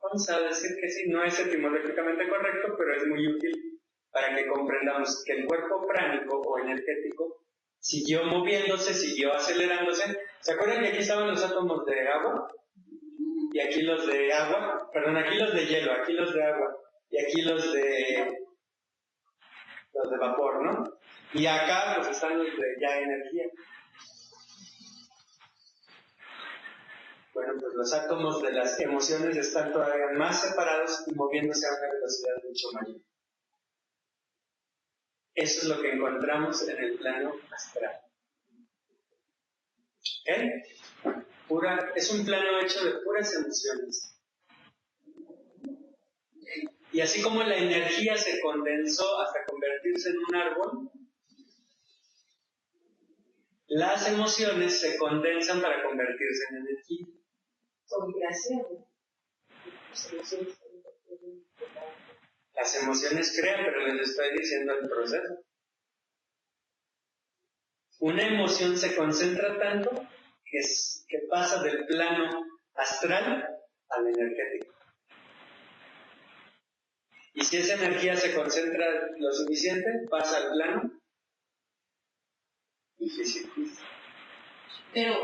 Vamos a decir que sí, no es etimológicamente correcto, pero es muy útil para que comprendamos que el cuerpo pránico o energético siguió moviéndose, siguió acelerándose. ¿Se acuerdan que aquí estaban los átomos de agua? Y aquí los de agua, perdón, aquí los de hielo, aquí los de agua, y aquí los de vapor, ¿no? Y acá pues están los de ya energía. Bueno, pues los átomos de las emociones están todavía más separados y moviéndose a una velocidad mucho mayor. Eso es lo que encontramos en el plano astral. ¿Ok? Es un plano hecho de puras emociones. Y así como la energía se condensó hasta convertirse en un árbol, las emociones se condensan para convertirse en energía. Son creaciones. Las emociones crean, pero les estoy diciendo el proceso. Una emoción se concentra tanto que pasa del plano astral al energético. Y si esa energía se concentra lo suficiente, pasa al plano físico. Pero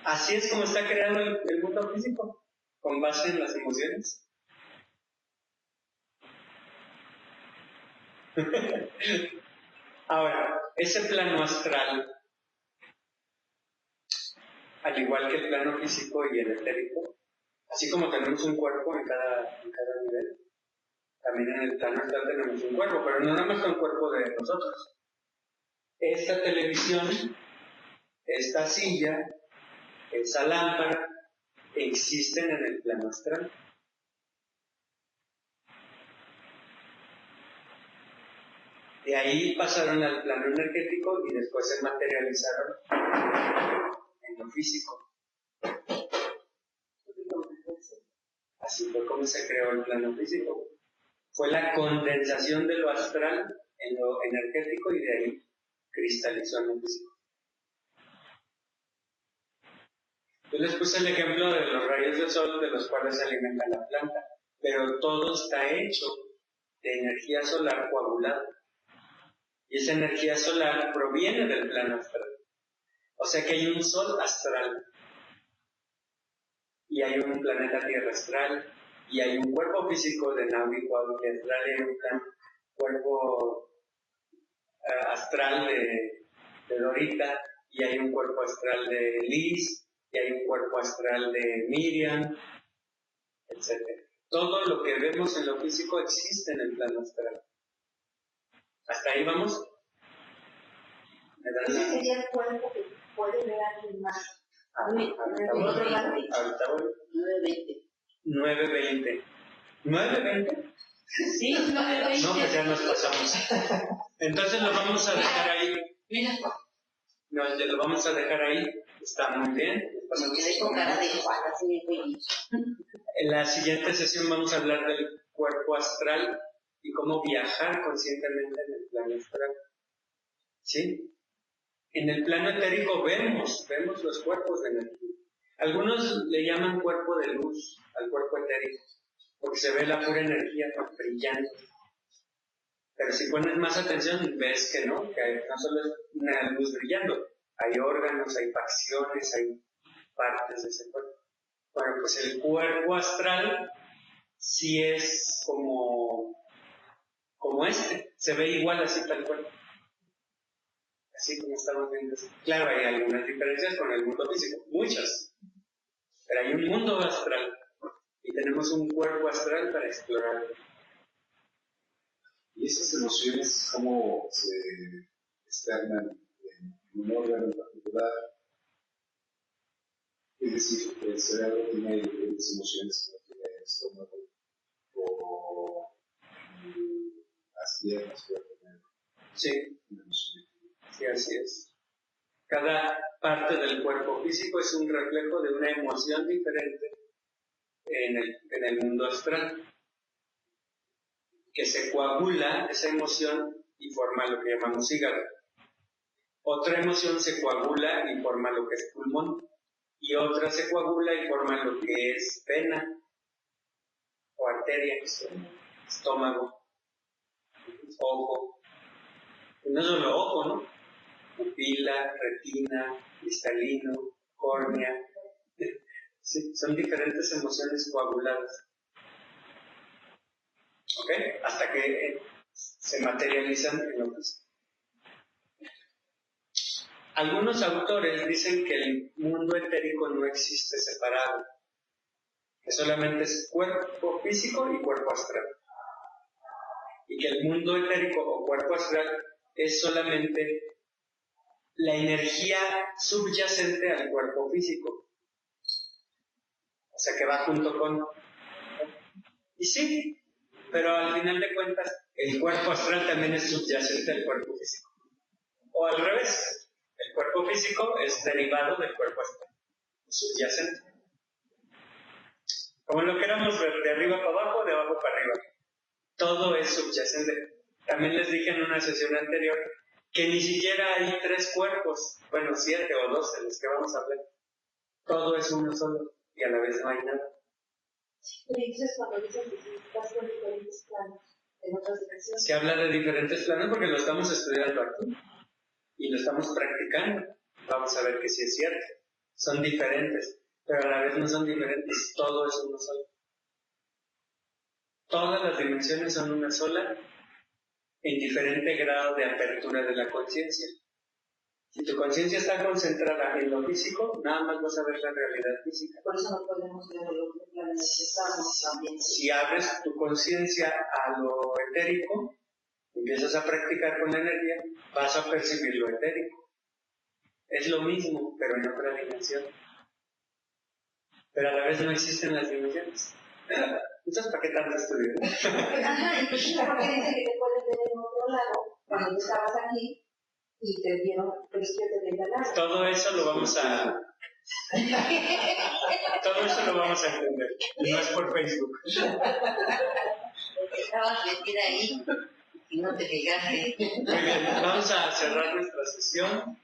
así es como está creado el mundo físico, con base en las emociones. Ahora, ese plano astral, al igual que el plano físico y el etérico, así como tenemos un cuerpo en cada nivel, también en el plano astral tenemos un cuerpo, pero no nada más un cuerpo de nosotros. Esta televisión, esta silla, esa lámpara, existen en el plano astral. De ahí pasaron al plano energético y después se materializaron en lo físico. Así fue como se creó el plano físico. Fue la condensación de lo astral en lo energético y de ahí cristalizó en lo físico. Yo les puse el ejemplo de los rayos del sol de los cuales se alimenta la planta, pero todo está hecho de energía solar coagulada. Y esa energía solar proviene del plano astral. O sea que hay un sol astral, y hay un planeta Tierra astral, y hay un cuerpo físico de Naui Cuauhti astral, y hay un cuerpo astral de Dorita, y hay un cuerpo astral de Liz, y hay un cuerpo astral de Miriam, etc. Todo lo que vemos en lo físico existe en el plano astral. ¿Hasta ahí vamos? Ese sería el cuerpo que puede ver a alguien más. Ahorita voy. 9:20. ¿9:20? Sí, 9:20. No, pues ya nos pasamos. Entonces lo vamos a dejar ahí. Mira. No, lo vamos a dejar ahí. Está muy bien. Me quedé con cara de Juan, así de En la siguiente sesión vamos a hablar del cuerpo astral y cómo viajar conscientemente en el plano astral. ¿Sí? En el plano etérico vemos los cuerpos de energía. Algunos le llaman cuerpo de luz al cuerpo etérico, porque se ve la pura energía brillante. Pero si pones más atención, ves que no solo es una luz brillando, hay órganos, hay facciones, hay partes de ese cuerpo. Bueno, pues el cuerpo astral sí es como se ve igual así tal cual. Así como estamos viendo. Claro, hay algunas diferencias con el mundo físico, muchas. Pero hay un mundo astral y tenemos un cuerpo astral para explorar. ¿Y esas emociones cómo se externan en un órgano en particular? Es decir, el cerebro tiene diferentes emociones que no tiene el estómago, o las piernas pueden tener una emoción. Sí, así es. Cada parte del cuerpo físico es un reflejo de una emoción diferente en el mundo astral, que se coagula esa emoción y forma lo que llamamos hígado. Otra emoción se coagula y forma lo que es pulmón, y otra se coagula y forma lo que es vena o arteria, estómago, ojo. Y no solo ojo, ¿no? Pupila, retina, cristalino, córnea. Sí, son diferentes emociones coaguladas. ¿Ok? Hasta que se materializan en lo físico. Algunos autores dicen que el mundo etérico no existe separado, que solamente es cuerpo físico y cuerpo astral. Y que el mundo etérico o cuerpo astral es solamente la energía subyacente al cuerpo físico. O sea que va junto con... Y sí, pero al final de cuentas, el cuerpo astral también es subyacente al cuerpo físico. O al revés, el cuerpo físico es derivado del cuerpo astral, subyacente. Como lo queramos ver, de arriba para abajo, de abajo para arriba. Todo es subyacente. También les dije en una sesión anterior que ni siquiera hay 3 cuerpos, bueno, 7 o 12 los que vamos a hablar. Todo es uno solo y a la vez no hay nada. Pero entonces cuando dices que estás con diferentes planos, en otras dimensiones. Se habla de diferentes planos porque lo estamos estudiando aquí y lo estamos practicando. Vamos a ver que sí es cierto. Son diferentes, pero a la vez no son diferentes. Todo es uno solo. Todas las dimensiones son una sola en diferente grado de apertura de la conciencia. Si tu conciencia está concentrada en lo físico, nada más vas a ver la realidad física. Por eso no podemos ver el otro plano en el que estamos también. Si abres tu conciencia a lo etérico, empiezas a practicar con la energía, vas a percibir lo etérico. Es lo mismo, pero en otra dimensión. Pero a la vez no existen las dimensiones. Entonces, ¿para qué tanto estudio? Ajá, y pues porque dice que te puedes ver en otro lado, cuando tú estabas aquí y te dieron, pero es que te dieron la Todo eso lo vamos a entender. No es por Facebook. Estabas metida ahí y no te fijaste. Muy bien, vamos a cerrar nuestra sesión.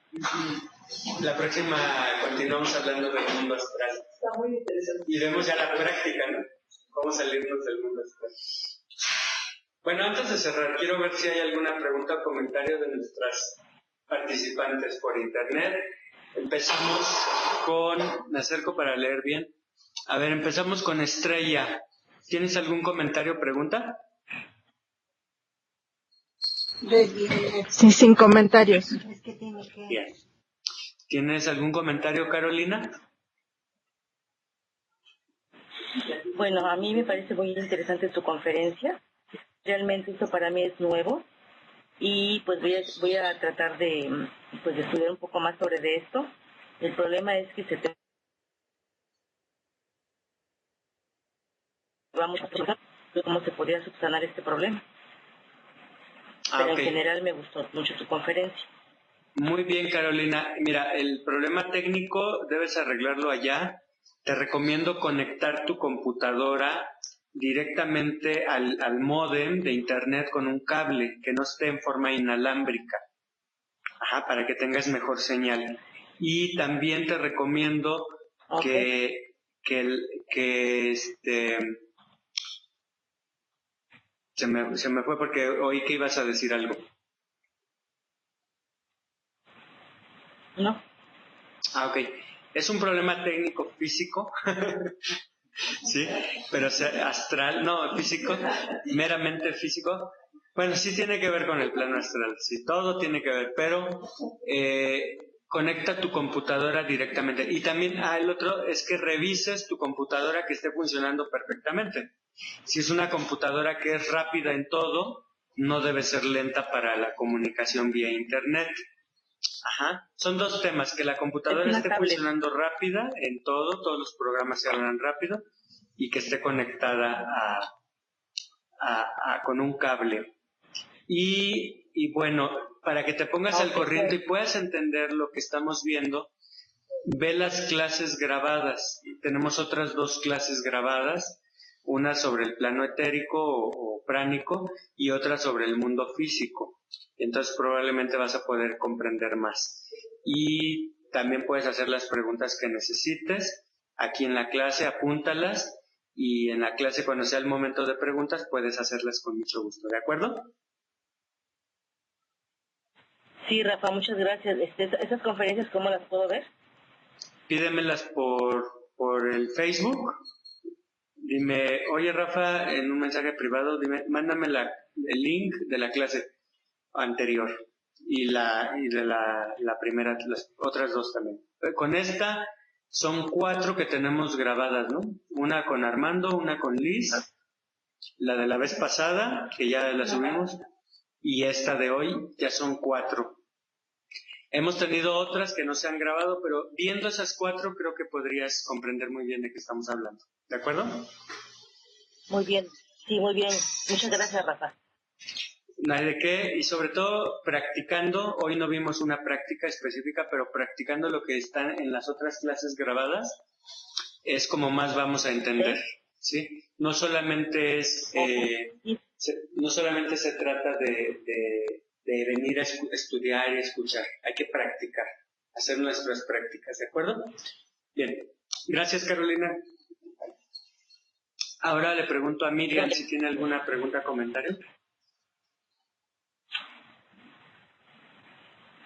La próxima continuamos hablando del mundo astral. Está muy interesante. Y vemos ya la práctica, ¿no? Cómo salirnos del mundo astral. Bueno, antes de cerrar, quiero ver si hay alguna pregunta o comentario de nuestras participantes por internet. Empezamos con... Me acerco para leer bien. A ver, empezamos con Estrella. ¿Tienes algún comentario o pregunta? Sí, sin comentarios. Es que tiene que... Bien. ¿Tienes algún comentario, Carolina? Bueno, a mí me parece muy interesante tu conferencia. Realmente esto para mí es nuevo y pues voy a tratar de estudiar un poco más sobre de esto. El problema es que se te vamos a ver cómo se podría subsanar este problema. Pero Ok. en general me gustó mucho tu conferencia. Muy bien, Carolina. Mira, el problema técnico debes arreglarlo allá. Te recomiendo conectar tu computadora directamente al módem de internet con un cable que no esté en forma inalámbrica. Ajá, para que tengas mejor señal. Y también te recomiendo Okay. se me fue porque oí que ibas a decir algo. ¿No? Ah, ok. Es un problema técnico físico, sí, pero astral, no, físico, meramente físico. Bueno, sí tiene que ver con el plano astral, sí, todo tiene que ver, pero conecta tu computadora directamente. Y también el otro es que revises tu computadora que esté funcionando perfectamente. Si es una computadora que es rápida en todo, no debe ser lenta para la comunicación vía internet. Ajá, son dos temas, que la computadora esté funcionando rápida en todo, todos los programas se abran rápido y que esté conectada con un cable. Y bueno, para que te pongas al corriente y puedas entender lo que estamos viendo, ve las clases grabadas. Tenemos otras 2 clases grabadas, una sobre el plano etérico o pránico y otra sobre el mundo físico. Entonces probablemente vas a poder comprender más. Y también puedes hacer las preguntas que necesites. Aquí en la clase apúntalas y en la clase cuando sea el momento de preguntas puedes hacerlas con mucho gusto. ¿De acuerdo? Sí, Rafa, muchas gracias. ¿Esas conferencias cómo las puedo ver? Pídemelas por el Facebook. Dime, oye Rafa, en un mensaje privado, mándame el link de la clase anterior y de la primera, las otras 2 también. Con esta son 4 que tenemos grabadas, ¿no? Una con Armando, una con Liz, la de la vez pasada, que ya la subimos, y esta de hoy, ya son 4. Hemos tenido otras que no se han grabado, pero viendo esas 4 creo que podrías comprender muy bien de qué estamos hablando. ¿De acuerdo? Muy bien, sí, muy bien. Muchas gracias, Rafa. No hay de qué, y sobre todo practicando, hoy no vimos una práctica específica, pero practicando lo que está en las otras clases grabadas, es como más vamos a entender, ¿sí? No solamente no solamente se trata de venir a estudiar y escuchar, hay que practicar, hacer nuestras prácticas, ¿de acuerdo? Bien, gracias Carolina. Ahora le pregunto a Miriam si tiene alguna pregunta o comentario.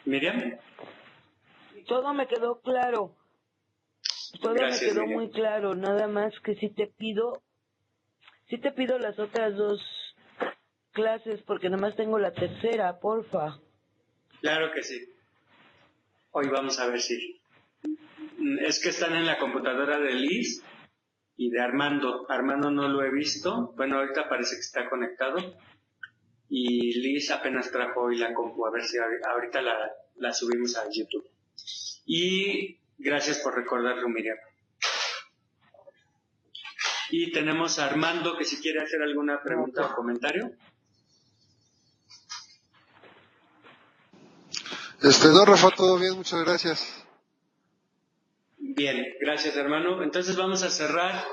Miriam. Todo me quedó claro. Todo Gracias, me quedó Miriam. muy claro. Nada más que sí te pido las otras 2 clases porque nada más tengo la tercera, porfa. Claro que sí. Hoy vamos a ver si. Es que están en la computadora de Liz y de Armando. Armando no lo he visto. Bueno, ahorita parece que está conectado. Y Liz apenas trajo hoy la compu. A ver si ahorita la subimos a YouTube. Y gracias por recordarlo, Miriam. Y tenemos a Armando que si quiere hacer alguna pregunta o comentario. No, Rafa, todo bien, muchas gracias. Bien, gracias hermano. Entonces vamos a cerrar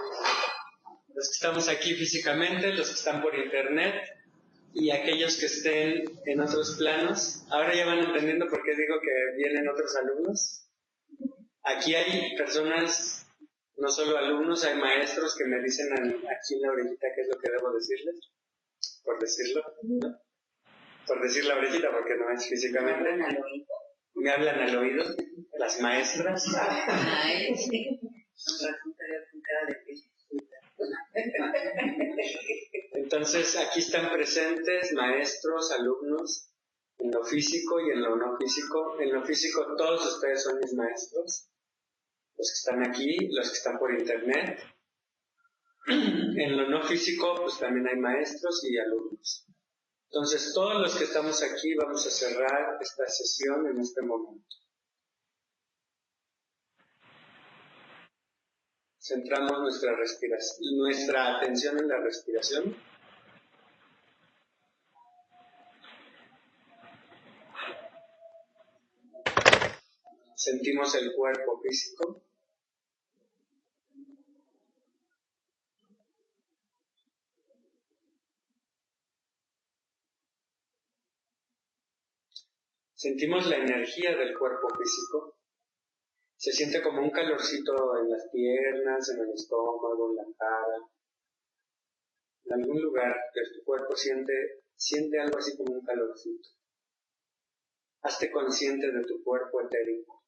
los que estamos aquí físicamente, los que están por internet y aquellos que estén en otros planos. Ahora ya van entendiendo por qué digo que vienen otros alumnos. Aquí hay personas, no solo alumnos, hay maestros que me dicen aquí en la orejita qué es lo que debo decirles, por decirlo, ¿no? Por decir la orejita porque no es físicamente. Me hablan al oído, las maestras. Entonces aquí están presentes maestros, alumnos, en lo físico y en lo no físico. En lo físico todos ustedes son mis maestros, los que están aquí, los que están por internet. En lo no físico pues también hay maestros y alumnos. Entonces todos los que estamos aquí vamos a cerrar esta sesión en este momento. Centramos nuestra respiración, nuestra atención en la respiración. Sentimos el cuerpo físico. Sentimos la energía del cuerpo físico. Se siente como un calorcito en las piernas, en el estómago, en la cara. En algún lugar de tu cuerpo siente algo así como un calorcito. Hazte consciente de tu cuerpo etérico.